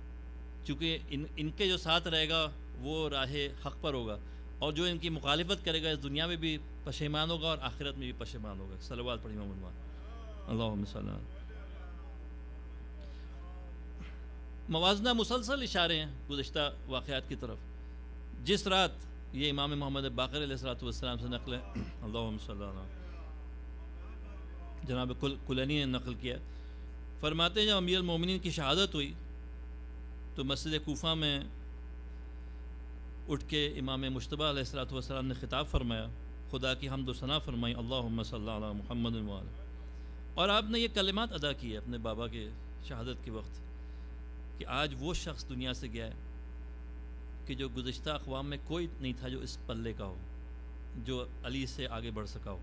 چونکہ ان کے جو ساتھ رہے گا وہ راہ حق پر ہوگا، اور جو ان کی مخالفت کرے گا اس دنیا میں بھی پشیمان ہوگا اور آخرت میں بھی پشیمان ہوگا۔ صلوات پڑھی محمد اللہم صلی اللہ۔ موازنہ مسلسل اشارے ہیں گزشتہ واقعات کی طرف۔ جس رات یہ امام محمد باقر علیہ الصلوۃ والسلام سے نقل ہے، اللہم صلی اللہ، جناب کلینی نے نقل کیا، فرماتے ہیں جب امیر المومنین کی شہادت ہوئی تو مسجد کوفہ میں اٹھ کے امام مجتبیٰ علیہ الصلوۃ والسلام نے خطاب فرمایا، خدا کی حمد و ثنا فرمائی، اللہم صلی علی محمد وعلیہ، اور آپ نے یہ کلمات ادا کیے اپنے بابا کے شہادت کے وقت کہ آج وہ شخص دنیا سے گیا ہے کہ جو گزشتہ اقوام میں کوئی نہیں تھا جو اس پلے کا ہو، جو علی سے آگے بڑھ سکا ہو،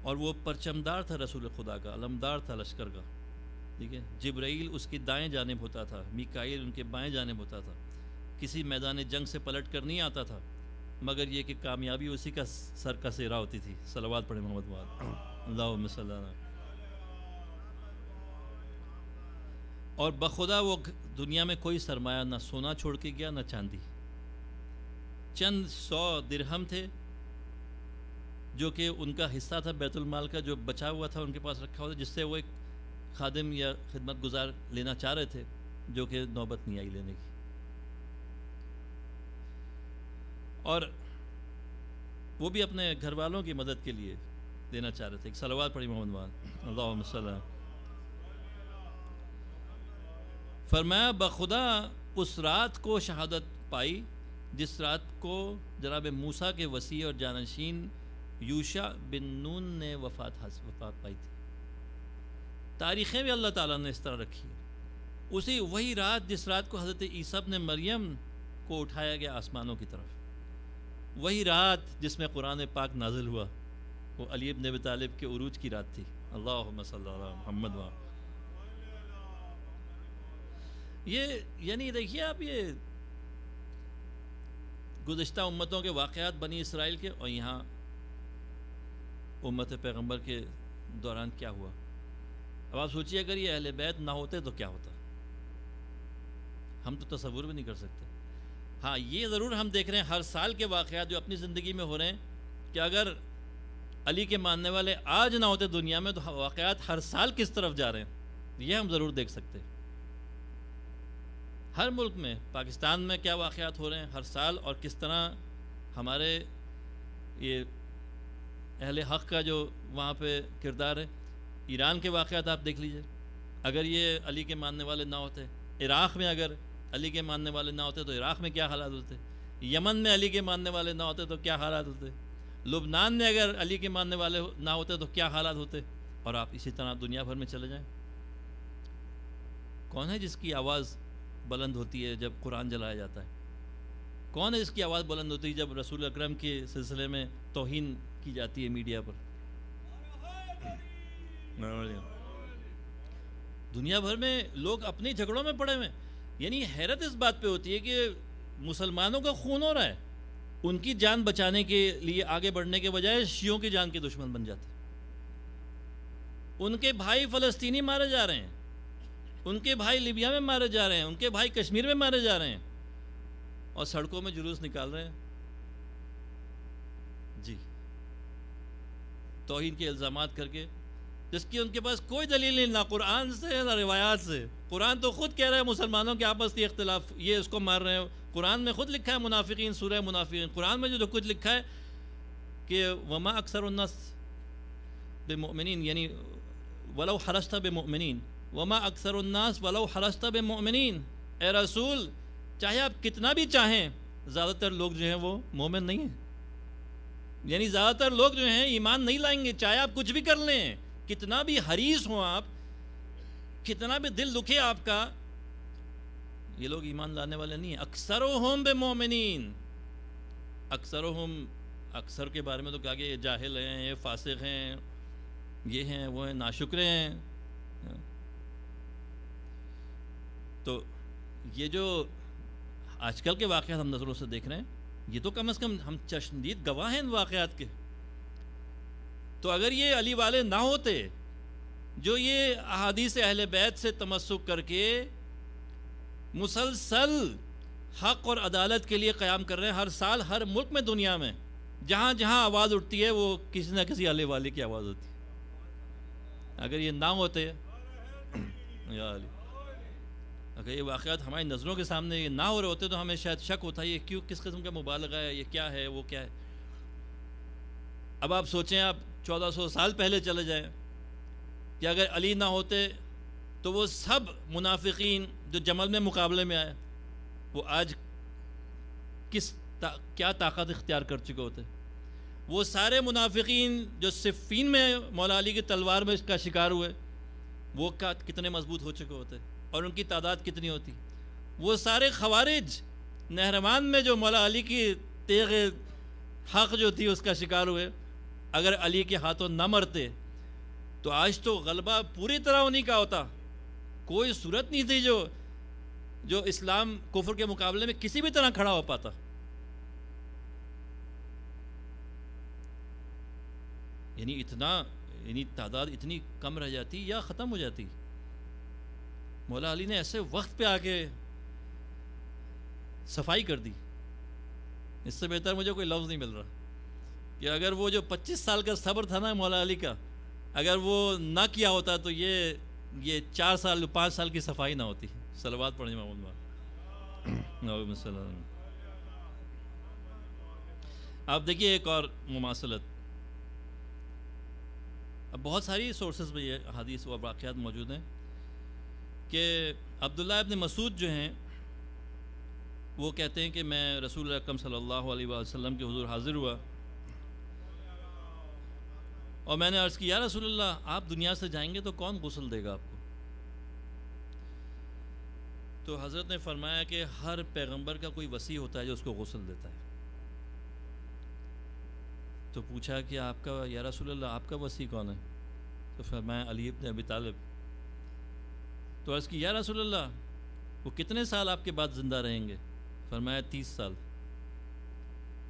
اور وہ پرچمدار تھا رسول خدا کا، علمدار تھا لشکر کا، ٹھیک ہے۔ جبرائیل اس کی دائیں جانب ہوتا تھا، میکائیل ان کے بائیں جانب ہوتا تھا، کسی میدان جنگ سے پلٹ کر نہیں آتا تھا، مگر یہ کہ کامیابی اسی کا سر کا سیرا ہوتی تھی۔ صلوات پڑھیں محمد وعلیہ اللہم صلی اللہ۔ اور بخدا وہ دنیا میں کوئی سرمایہ نہ سونا چھوڑ کے گیا نہ چاندی، چند 100 درہم تھے جو کہ ان کا حصہ تھا بیت المال کا، جو بچا ہوا تھا ان کے پاس رکھا ہوا تھا، جس سے وہ ایک خادم یا خدمت گزار لینا چاہ رہے تھے، جو کہ نوبت نہیں آئی لینے کی۔ اور وہ بھی اپنے گھر والوں کی مدد کے لیے دینا چاہ رہے تھے۔ ایک صلوات پڑھی محمد وعلیہ اللہم صلی اللہ۔ فرمایا بخدا اس رات کو شہادت پائی جس رات کو جناب موسیٰ کے وصی اور جانشین یوشع بن نون نے وفات پائی تھی۔ تاریخیں بھی اللہ تعالیٰ نے اس طرح رکھی ہے۔ وہی رات جس رات کو حضرت عیسیٰ ابن مریم کو اٹھایا گیا آسمانوں کی طرف، وہی رات جس میں قرآن پاک نازل ہوا، وہ علی ابن ابی طالب کے عروج کی رات تھی. اللہم صلی اللہ علی محمد. یہ یعنی دیکھیے آپ، یہ گزشتہ امتوں کے واقعات بنی اسرائیل کے، اور یہاں امت پیغمبر کے دوران کیا ہوا. اب آپ سوچیے اگر یہ اہل بیت نہ ہوتے تو کیا ہوتا، ہم تو تصور بھی نہیں کر سکتے. ہاں یہ ضرور ہم دیکھ رہے ہیں ہر سال کے واقعات جو اپنی زندگی میں ہو رہے ہیں، کہ اگر علی کے ماننے والے آج نہ ہوتے دنیا میں تو واقعات ہر سال کس طرف جا رہے ہیں، یہ ہم ضرور دیکھ سکتے ہیں. ہر ملک میں، پاکستان میں کیا واقعات ہو رہے ہیں ہر سال، اور کس طرح ہمارے یہ اہل حق کا جو وہاں پہ کردار ہے. ایران کے واقعات آپ دیکھ لیجئے، اگر یہ علی کے ماننے والے نہ ہوتے. عراق میں اگر علی کے ماننے والے نہ ہوتے تو عراق میں کیا حالات ہوتے. یمن میں علی کے ماننے والے نہ ہوتے تو کیا حالات ہوتے. لبنان میں اگر علی کے ماننے والے نہ ہوتے تو کیا حالات ہوتے. اور آپ اسی طرح دنیا بھر میں چلے جائیں. کون ہے جس کی آواز بلند ہوتی ہے جب قرآن جلایا جاتا ہے؟ کون ہے اس کی آواز بلند ہوتی ہے جب رسول اکرم کے سلسلے میں توہین کی جاتی ہے میڈیا پر؟ دنیا بھر میں لوگ اپنے جھگڑوں میں پڑے ہوئے. یعنی حیرت اس بات پہ ہوتی ہے کہ مسلمانوں کا خون ہو رہا ہے، ان کی جان بچانے کے لیے آگے بڑھنے کے بجائے شیعوں کی جان کے دشمن بن جاتے. ان کے بھائی فلسطینی مارے جا رہے ہیں، ان کے بھائی لیبیا میں مارے جا رہے ہیں، ان کے بھائی کشمیر میں مارے جا رہے ہیں، اور سڑکوں میں جلوس نکال رہے ہیں. جی، توہین کے الزامات کر کے، جس کی ان کے پاس کوئی دلیل نہیں، نہ قرآن سے نہ روایات سے. قرآن تو خود کہہ رہا ہے مسلمانوں کے آپس کی اختلاف، یہ اس کو مار رہے ہیں. قرآن میں خود لکھا ہے منافقین، سورہ منافقین، قرآن میں جو کچھ لکھا ہے کہ وما اکثر الناس بمؤمنین، یعنی ولو حرصت بمؤمنین، وما اکثر الناس ولو حرصت بمؤمنین. اے رسول چاہے آپ کتنا بھی چاہیں، زیادہ تر لوگ جو ہیں وہ مومن نہیں ہیں. یعنی زیادہ تر لوگ جو ہیں ایمان نہیں لائیں گے، چاہے آپ کچھ بھی کر لیں، کتنا بھی حریص ہوں آپ، کتنا بھی دل دکھے آپ کا، یہ لوگ ایمان لانے والے نہیں ہیں. اکثرهم بمؤمنین، اکثرهم، اکثر کے بارے میں تو کہا کہ یہ جاہل ہیں، یہ فاسق ہیں، یہ ہیں وہ ہیں، ناشکرے ہیں. تو یہ جو آج کل کے واقعات ہم نظروں سے دیکھ رہے ہیں، یہ تو کم از کم ہم چشمدید گواہ ہیں ان واقعات کے. تو اگر یہ علی والے نہ ہوتے جو یہ احادیث اہل بیت سے تمسک کر کے مسلسل حق اور عدالت کے لیے قیام کر رہے ہیں، ہر سال ہر ملک میں دنیا میں جہاں جہاں آواز اٹھتی ہے وہ کسی نہ کسی علی والے کی آواز ہوتی ہے. اگر یہ نہ ہوتے یا علی، اگر یہ واقعات ہماری نظروں کے سامنے یہ نہ ہو رہے ہوتے تو ہمیں شاید شک ہوتا ہے یہ کیوں، کس قسم کا مبالغہ ہے، یہ کیا ہے، وہ کیا ہے. اب آپ سوچیں، آپ 1400 سال پہلے چلے جائیں کہ اگر علی نہ ہوتے تو وہ سب منافقین جو جمل میں مقابلے میں آئے وہ آج کیا طاقت اختیار کر چکے ہوتے. وہ سارے منافقین جو صفین میں مولا علی کی تلوار میں کا شکار ہوئے وہ کتنے مضبوط ہو چکے ہوتے، اور ان کی تعداد کتنی ہوتی. وہ سارے خوارج نہروان میں جو مولا علی کی تیغ حق جو تھی اس کا شکار ہوئے، اگر علی کے ہاتھوں نہ مرتے تو آج تو غلبہ پوری طرح انہی کا ہوتا. کوئی صورت نہیں تھی جو اسلام کفر کے مقابلے میں کسی بھی طرح کھڑا ہو پاتا. یعنی تعداد اتنی کم رہ جاتی یا ختم ہو جاتی. مولا علی نے ایسے وقت پہ آ کے صفائی کر دی. اس سے بہتر مجھے کوئی لفظ نہیں مل رہا کہ اگر وہ جو 25 سال کا صبر تھا نا مولا علی کا، اگر وہ نہ کیا ہوتا تو یہ 4 سال 5 سال کی صفائی نہ ہوتی. صلوات پڑھیں محمد صلی اللہ علیہ وسلم. آپ دیکھیے ایک اور مماثلت، اب بہت ساری سورسز میں یہ حدیث و واقعات موجود ہیں کہ عبداللہ ابن مسعود جو ہیں وہ کہتے ہیں کہ میں رسول اکرم صلی اللہ علیہ وسلم کے حضور حاضر ہوا اور میں نے عرض کی یا رسول اللہ آپ دنیا سے جائیں گے تو کون غسل دے گا آپ کو؟ تو حضرت نے فرمایا کہ ہر پیغمبر کا کوئی وصی ہوتا ہے جو اس کو غسل دیتا ہے. تو پوچھا کہ آپ کا یا رسول اللہ آپ کا وصی کون ہے؟ تو فرمایا علی ابن ابی طالب. تو عرض کی یا رسول اللہ وہ کتنے سال آپ کے بعد زندہ رہیں گے؟ فرمایا 30 سال.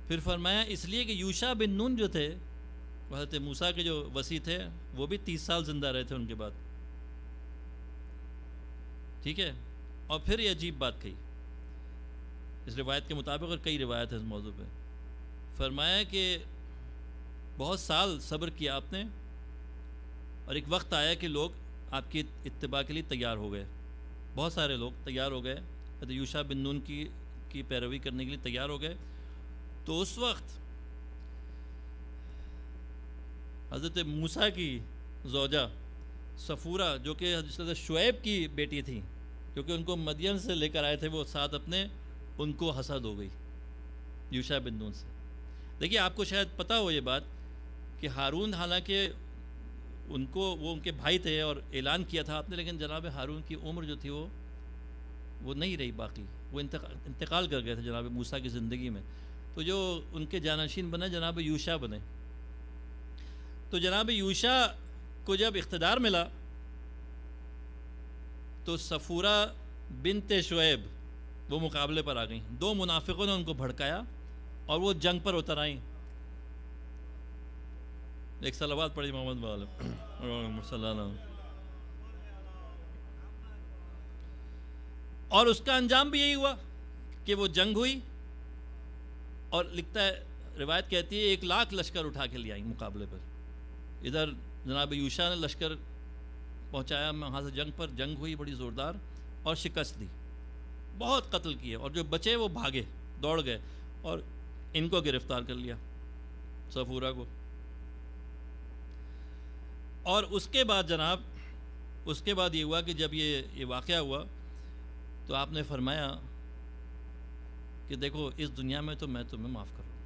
پھر فرمایا اس لیے کہ یوشع بن نون جو تھے وہ حضرت موسیٰ کے جو وصی تھے وہ بھی 30 سال زندہ رہے تھے ان کے بعد. ٹھیک ہے. اور پھر یہ عجیب بات کہی اس روایت کے مطابق، اور کئی روایت ہے اس موضوع پہ. فرمایا کہ بہت سال صبر کیا آپ نے، اور ایک وقت آیا کہ لوگ آپ کی اتباع کے لیے تیار ہو گئے. بہت سارے لوگ تیار ہو گئے، حضرت یوشع بن نون کی پیروی کرنے کے لیے تیار ہو گئے. تو اس وقت حضرت موسیٰ کی زوجہ صفورہ جو کہ حضرت شعیب کی بیٹی تھیں، کیونکہ ان کو مدین سے لے کر آئے تھے وہ ساتھ اپنے، ان کو حسد ہو گئی یوشع بن نون سے. دیکھیے آپ کو شاید پتہ ہو یہ بات کہ ہارون حالانکہ وہ ان کے بھائی تھے اور اعلان کیا تھا آپ نے، لیکن جناب ہارون کی عمر جو تھی وہ نہیں رہی باقی، وہ انتقال کر گئے تھے جناب موسیٰ کی زندگی میں. تو جو ان کے جانشین بنے جناب یوشع بنے. تو جناب یوشع کو جب اقتدار ملا تو صفورہ بنت شعیب وہ مقابلے پر آ گئیں. دو منافقوں نے ان کو بھڑکایا اور وہ جنگ پر اتر آئیں. ایک صلوات پڑھی محمد صلی اللہ علیہ وسلم. اور اس کا انجام بھی یہی ہوا کہ وہ جنگ ہوئی، اور لکھتا ہے روایت کہتی ہے 1,00,000 لشکر اٹھا کے لے آئیں مقابلے پر. ادھر جناب یوشع نے لشکر پہنچایا وہاں سے جنگ پر، جنگ ہوئی بڑی زوردار اور شکست دی، بہت قتل کیے، اور جو بچے وہ بھاگے دوڑ گئے اور ان کو گرفتار کر لیا صفورہ کو. اور اس کے بعد جناب اس کے بعد یہ ہوا کہ جب یہ واقعہ ہوا تو آپ نے فرمایا کہ دیکھو اس دنیا میں تو میں تمہیں معاف کر رہا ہوں،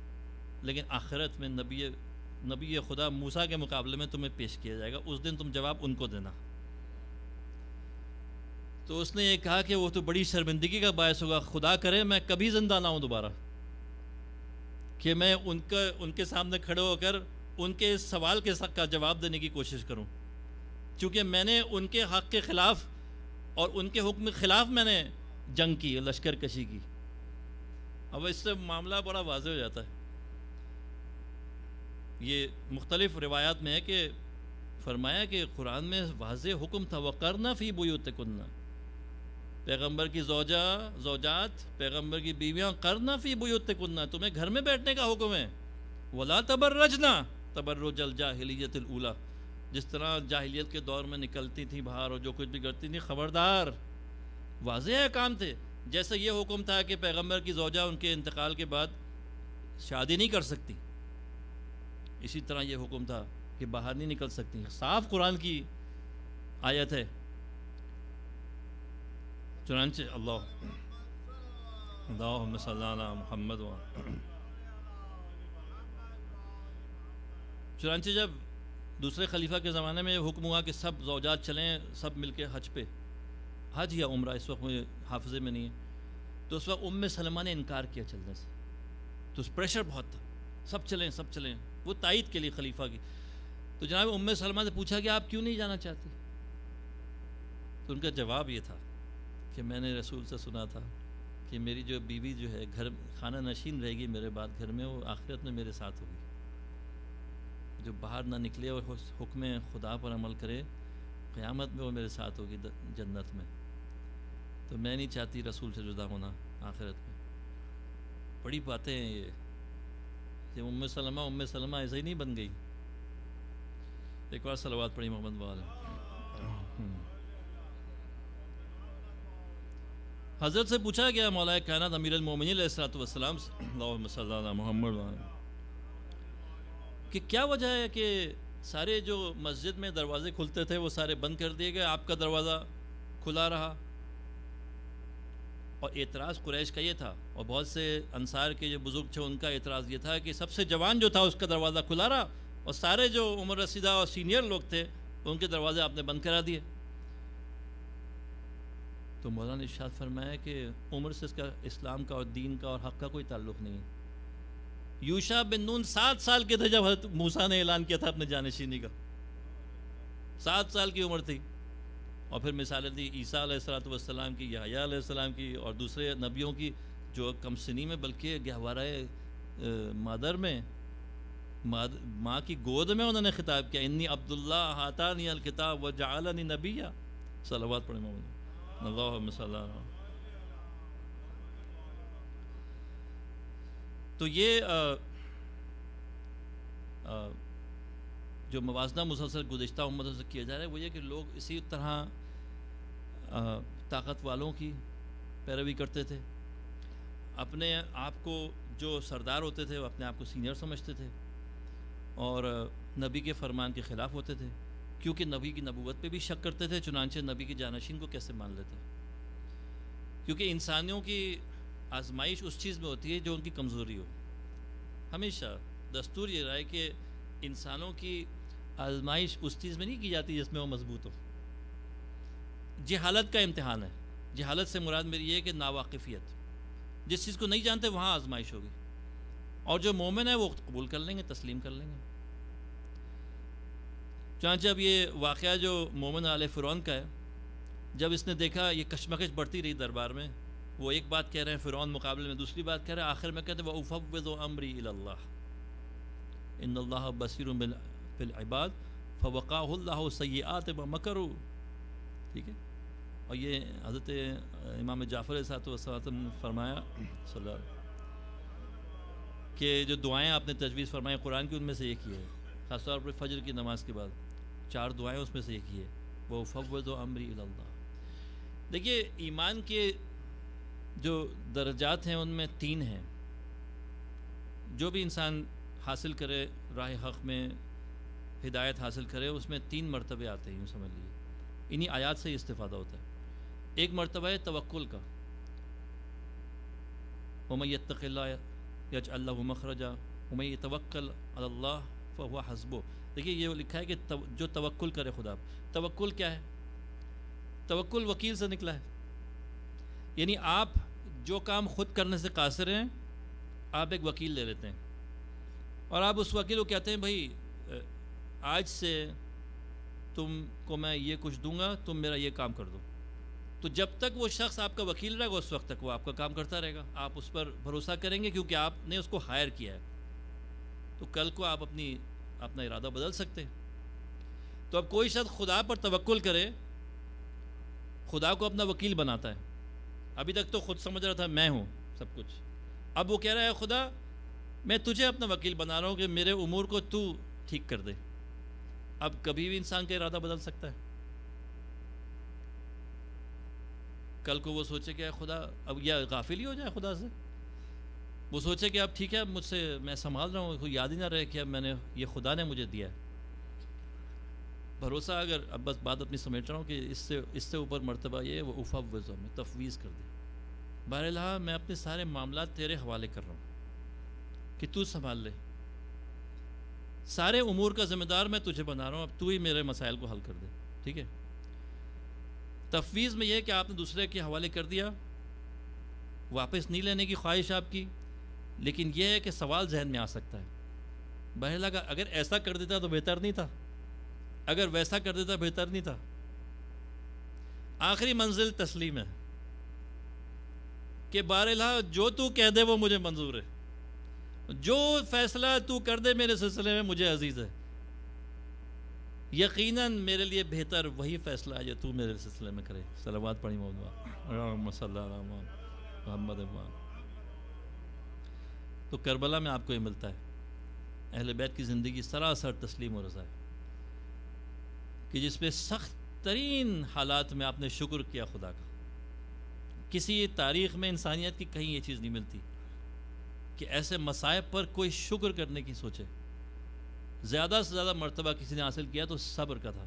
لیکن آخرت میں نبی خدا موسیٰ کے مقابلے میں تمہیں پیش کیا جائے گا، اس دن تم جواب ان کو دینا. تو اس نے یہ کہا کہ وہ تو بڑی شرمندگی کا باعث ہوگا، خدا کرے میں کبھی زندہ نہ ہوں دوبارہ کہ میں ان کے سامنے کھڑے ہو کر ان کے اس سوال کا جواب دینے کی کوشش کروں، چونکہ میں نے ان کے حق کے خلاف اور ان کے حکم کے خلاف میں نے جنگ کی، لشکر کشی کی. اب اس سے معاملہ بڑا واضح ہو جاتا ہے. یہ مختلف روایات میں ہے کہ فرمایا کہ قرآن میں واضح حکم تھا وَقَرْنَ فِي بُيُوتِكُنَّ، پیغمبر کی زوجات پیغمبر کی بیویاں قرن فی بیوتکن، تمہیں گھر میں بیٹھنے کا حکم ہے. وَلَا تَبَرَّجْنَا تَبَرُّجَ الْجَاهِلِيَّةِ الْأُولَى، جس طرح جاہلیت کے دور میں نکلتی تھیں باہر اور جو کچھ بھی کرتی تھیں، خبردار. واضح کام تھے. جیسے یہ حکم تھا کہ پیغمبر کی زوجہ ان کے انتقال کے بعد شادی نہیں کر سکتی، اسی طرح یہ حکم تھا کہ باہر نہیں نکل سکتی. صاف قرآن کی آیت ہے. چنانچہ اللہم صلی علی محمد چنانچہ جب دوسرے خلیفہ کے زمانے میں یہ حکم ہوا کہ سب زوجات چلیں، سب مل کے حج پہ، حج یا عمرہ اس وقت مجھے حافظے میں نہیں ہے، تو اس وقت سلمہ نے انکار کیا چلنے سے. تو پریشر بہت تھا، سب چلیں، وہ تائید کے لیے خلیفہ کی. تو جناب سلمہ سے پوچھا کہ آپ کیوں نہیں جانا چاہتی؟ تو ان کا جواب یہ تھا کہ میں نے رسول سے سنا تھا کہ میری جو بیوی جو ہے گھر خانہ نشین رہے گی میرے بعد گھر میں، وہ آخرت میں میرے ساتھ ہوگی. جو باہر نہ نکلے اور حکم خدا پر عمل کرے، قیامت میں وہ میرے ساتھ ہوگی جنت میں. تو میں نہیں چاہتی رسول سے جدا ہونا آخرت میں. بڑی باتیں ہیں یہ سلمہ ایسے ہی نہیں بن گئی. ایک اور صلوات پڑھی محمد وال. حضرت سے پوچھا گیا مولا کائنات امیر المومنین علیہ الصلوۃ والسلام اللہم صلی علی محمد کہ کیا وجہ ہے کہ سارے جو مسجد میں دروازے کھلتے تھے وہ سارے بند کر دیے گئے، آپ کا دروازہ کھلا رہا. اور اعتراض قریش کا یہ تھا، اور بہت سے انصار کے جو بزرگ تھے ان کا اعتراض یہ تھا کہ سب سے جوان جو تھا اس کا دروازہ کھلا رہا، اور سارے جو عمر رسیدہ اور سینئر لوگ تھے ان کے دروازے آپ نے بند کرا دیے. تو مولانا نے ارشاد فرمایا کہ عمر سے اس کا اسلام کا اور دین کا اور حق کا کوئی تعلق نہیں. یوشع بن نون 7 سال کے تھے جب حضرت موسیٰ نے اعلان کیا تھا اپنے جانشینی کا، 7 سال کی عمر تھی. اور پھر مثالیں دی عیسیٰ علیہ السلام کی، یحییٰ علیہ السلام کی، اور دوسرے نبیوں کی جو کم سنی میں بلکہ گہوارہ مادر میں، ماں کی گود میں انہوں نے خطاب کیا، انی عبداللہ آتانی الکتاب وجعلنی نبیا. صلوات پڑھیں محمد اللہم صلی اللہ علیہ وسلم. تو یہ جو موازنہ مسلسل گزشتہ امتوں سے کیا جا رہا ہے وہ یہ کہ لوگ اسی طرح طاقت والوں کی پیروی کرتے تھے، اپنے آپ کو جو سردار ہوتے تھے وہ اپنے آپ کو سینئر سمجھتے تھے، اور نبی کے فرمان کے خلاف ہوتے تھے، کیونکہ نبی کی نبوت پہ بھی شک کرتے تھے. چنانچہ نبی کی جانشین کو کیسے مان لیتے؟ کیونکہ انسانیوں کی آزمائش اس چیز میں ہوتی ہے جو ان کی کمزوری ہو. ہمیشہ دستور یہ رہا ہے کہ انسانوں کی آزمائش اس چیز میں نہیں کی جاتی جس میں وہ مضبوط ہو. جہالت کا امتحان ہے. جہالت سے مراد میری یہ ہے کہ ناواقفیت، جس چیز کو نہیں جانتے وہاں آزمائش ہوگی، اور جو مومن ہے وہ قبول کر لیں گے، تسلیم کر لیں گے. چنانچہ اب یہ واقعہ جو مومن آل فرعون کا ہے، جب اس نے دیکھا یہ کشمکش بڑھتی رہی دربار میں، وہ ایک بات کہہ رہے ہیں فرعون مقابلے میں دوسری بات کہہ رہے ہیں، آخر میں کہتے ہیں وَأُفَوِّضُ أَمْرِي إِلَى اللَّهِ إِنَّ اللَّهَ بَصِيرٌ بِالْعِبَادِ فَوَقَاهُ اللَّهُ سَيِّئَاتِ مَا مَكَرُوا. ٹھیک ہے. اور یہ حضرت امام جعفر علیہ السلام نے فرمایا صلی اللہ علیہ وسلم کہ جو دعائیں آپ نے تجویز فرمائیں قرآن کی، ان میں سے ایک ہی ہے، خاص طور پر فجر کی نماز کے بعد 4 دعائیں اس میں سے ایک ہی ہے، وَأُفَوِّضُ أَمْرِي إِلَى اللَّهِ. دیکھیے ایمان کے جو درجات ہیں ان میں 3 ہیں. جو بھی انسان حاصل کرے راہ حق میں ہدایت حاصل کرے، اس میں 3 مرتبے آتے ہیں، یوں سمجھ لیجیے. انہی آیات سے ہی استفادہ ہوتا ہے. ایک مرتبہ ہے توکل کا، وَمَن يَتَّقِ اللَّهَ يَجْعَل لَّهُ مَخْرَجًا وَمَن يَتَوَكَّلْ عَلَى اللَّهِ فَهُوَ حَسْبُهُ. دیکھیے یہ لکھا ہے کہ جو توکل کرے خدا. توکل کیا ہے؟ توکل وکیل سے نکلا ہے، یعنی آپ جو کام خود کرنے سے قاصر ہیں آپ ایک وکیل لے لیتے ہیں، اور آپ اس وکیل کو کہتے ہیں بھائی آج سے تم کو میں یہ کچھ دوں گا، تم میرا یہ کام کر دو. تو جب تک وہ شخص آپ کا وکیل رہے گا اس وقت تک وہ آپ کا کام کرتا رہے گا، آپ اس پر بھروسہ کریں گے کیونکہ آپ نے اس کو ہائر کیا ہے. تو کل کو آپ اپنا ارادہ بدل سکتے ہیں. تو اب کوئی شخص خدا پر توکل کرے، خدا کو اپنا وکیل بناتا ہے. ابھی تک تو خود سمجھ رہا تھا میں ہوں سب کچھ، اب وہ کہہ رہا ہے خدا میں تجھے اپنا وکیل بنا رہا ہوں کہ میرے امور کو تو ٹھیک کر دے. اب کبھی بھی انسان کا ارادہ بدل سکتا ہے. کل کو وہ سوچے کہ خدا اب یا غافل ہی ہو جائے خدا سے، وہ سوچے کہ اب ٹھیک ہے مجھ سے میں سنبھال رہا ہوں، کوئی یاد ہی نہ رہے کہ اب میں نے یہ خدا نے مجھے دیا ہے. بھروسہ اگر اب بس بات اپنی سمیٹ رہا ہوں کہ اس سے اوپر مرتبہ یہ وہ افوض میں تفویض کر دیا. بہرحال میں اپنے سارے معاملات تیرے حوالے کر رہا ہوں کہ تو سنبھال لے، سارے امور کا ذمہ دار میں تجھے بنا رہا ہوں، اب تو ہی میرے مسائل کو حل کر دے. ٹھیک ہے. تفویض میں یہ کہ آپ نے دوسرے کے حوالے کر دیا، واپس نہیں لینے کی خواہش آپ کی، لیکن یہ ہے کہ سوال ذہن میں آ سکتا ہے بہرحال اگر ایسا کر دیتا تو بہتر نہیں تھا، اگر ویسا کر دیتا بہتر نہیں تھا. آخری منزل تسلیم ہے کہ بہرحال جو تو کہہ دے وہ مجھے منظور ہے، جو فیصلہ تو کر دے میرے سلسلے میں مجھے عزیز ہے. یقیناً میرے لیے بہتر وہی فیصلہ ہے جو تو میرے سلسلے میں کرے. صلوات پڑھی اللہم صلی علی محمد. تو کربلا میں آپ کو یہ ملتا ہے اہل بیت کی زندگی سراسر تسلیم و رضا ہے کہ جس میں سخت ترین حالات میں آپ نے شکر کیا خدا کا. کسی تاریخ میں انسانیت کی کہیں یہ چیز نہیں ملتی کہ ایسے مصائب پر کوئی شکر کرنے کی سوچے. زیادہ سے زیادہ مرتبہ کسی نے حاصل کیا تو صبر کا تھا.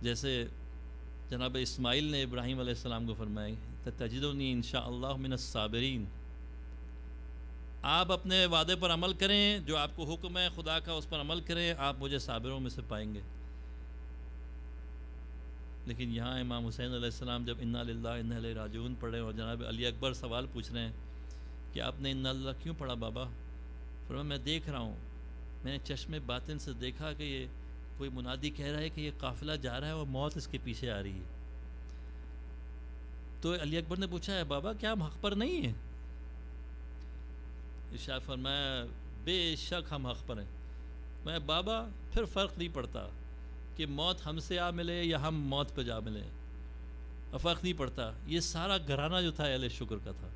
جیسے جناب اسماعیل نے ابراہیم علیہ السلام کو فرمایا تجدنی انشاءاللہ من الصابرین. آپ اپنے وعدے پر عمل کریں، جو آپ کو حکم ہے خدا کا اس پر عمل کریں، آپ مجھے صابروں میں سے پائیں گے. لیکن یہاں امام حسین علیہ السلام جب انا للہ انا الیہ راجعون پڑھ رہے ہیں اور جناب علی اکبر سوال پوچھ رہے ہیں کہ آپ نے ان اللہ کیوں پڑھا بابا؟ فرمایا میں دیکھ رہا ہوں، میں نے چشم باطن سے دیکھا کہ یہ کوئی منادی کہہ رہا ہے کہ یہ قافلہ جا رہا ہے اور موت اس کے پیچھے آ رہی ہے۔ تو علی اکبر نے پوچھا ہے بابا کیا ہم حق پر نہیں ہیں؟ ارشاد فرمایا بے شک ہم حق پر ہیں۔ میں بابا پھر فرق نہیں پڑتا کہ موت ہم سے آ ملے یا ہم موت پہ جا ملے، فرق نہیں پڑتا۔ یہ سارا گھرانہ جو تھا اہل شکر کا تھا،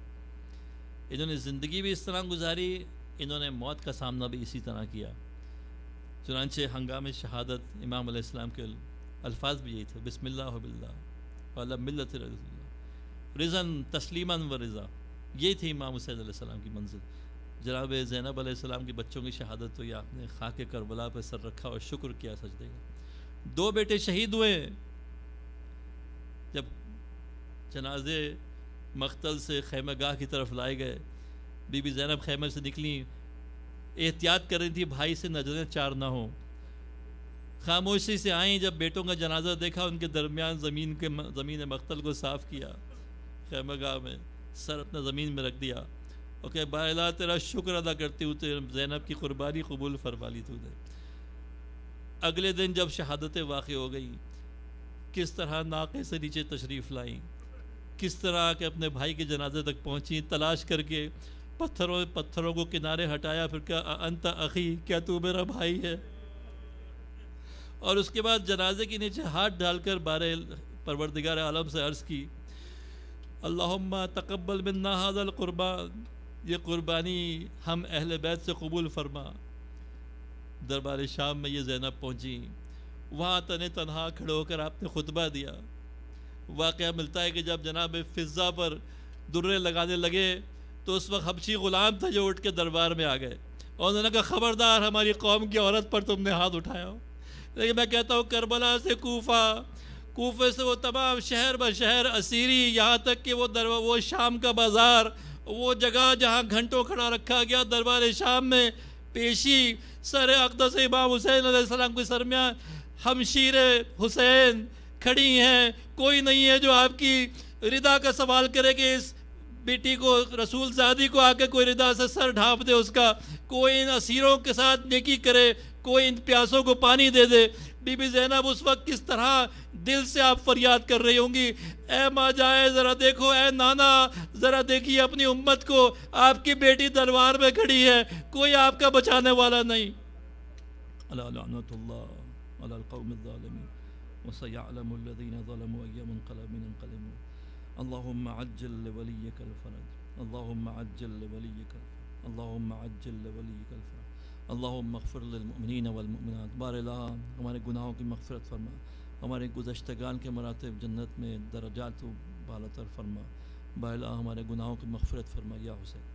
انہوں نے زندگی بھی اس طرح گزاری، انہوں نے موت کا سامنا بھی اسی طرح کیا۔ چنانچہ ہنگام شہادت امام علیہ السلام کے الفاظ بھی یہی تھے، بسم اللہ باللہ وعلی ملت رسول اللہ رضاً تسلیماً و رضا۔ یہ تھی امام حسین علیہ السلام کی منزل۔ جناب زینب علیہ السلام کے بچوں کی شہادت ہوئی، آپ نے خاک کربلا پہ سر رکھا اور شکر کیا سجدے کا۔ 2 بیٹے شہید ہوئے۔ جب جنازے مقتل سے خیمہ گاہ کی طرف لائے گئے، بی بی زینب خیمے سے نکلیں، احتیاط کر رہی تھی بھائی سے نظریں چار نہ ہوں، خاموشی سے آئیں، جب بیٹوں کا جنازہ دیکھا ان کے درمیان زمین مقتل کو صاف کیا، خیمہ گاہ میں سر اپنا زمین میں رکھ دیا، اوکے با الہ تیرا شکر ادا کرتی ہوں، تیرے زینب کی قربانی قبول فرما لی تو نے۔ اگلے دن جب شہادتیں واقع ہو گئی، کس طرح ناقے سے نیچے تشریف لائیں، کس طرح کہ اپنے بھائی کے جنازے تک پہنچی، تلاش کر کے پتھروں کو کنارے ہٹایا، پھر کہا انت اخی، کیا تو میرا بھائی ہے؟ اور اس کے بعد جنازے کے نیچے ہاتھ ڈال کر بارے پروردگار عالم سے عرض کی اللہم تقبل منا ھذا القربان، یہ قربانی ہم اہل بیت سے قبول فرما۔ دربار شام میں یہ زینب پہنچی، وہاں تنہا کھڑے ہو کر آپ نے خطبہ دیا۔ واقعہ ملتا ہے کہ جب جناب فضہ پر درے لگانے لگے تو اس وقت حبشی غلام تھا جو اٹھ کے دربار میں آ گئے اور انہوں نے کہا خبردار ہماری قوم کی عورت پر تم نے ہاتھ اٹھایا ہو۔ لیکن میں کہتا ہوں کربلا سے کوفے سے وہ تمام شہر بشہر اسیری، یہاں تک کہ وہ شام کا بازار، وہ جگہ جہاں گھنٹوں کھڑا رکھا گیا دربار شام میں، پیشی سر اقدس امام حسین علیہ السلام کے سرمیان ہمشیر حسین کھڑی ہیں، کوئی نہیں ہے جو آپ کی ردا کا سوال کرے کہ اس بیٹی کو رسول زادی کو آ کے کوئی ردا سے سر ڈھانپ دے اس کا، کوئی ان اسیروں کے ساتھ نیکی کرے، کوئی ان پیاسوں کو پانی دے دے۔ بی بی زینب اس وقت کس طرح دل سے آپ فریاد کر رہی ہوں گی، اے ماں جائے ذرا دیکھو، اے نانا ذرا دیکھیے اپنی امت کو، آپ کی بیٹی دربار میں کھڑی ہے، کوئی آپ کا بچانے والا نہیں۔ الا لعنت اللہ علی القوم الظالمین وسيعلم الذين ظلموا أي منقلب ينقلبون اللهم عجل لوليك الفرج اللهم عجل لوليك الفرج اللهم عجل لوليك الفرج اللهم اغفر للمؤمنین والمؤمنات۔ بار الہ ہمارے گناہوں کی مغفرت فرما، ہمارے گزشتگان کے مراتب جنت میں درجات و بالاتر فرما، بار الہ ہمارے گناہوں کی مغفرت فرما یا حسین۔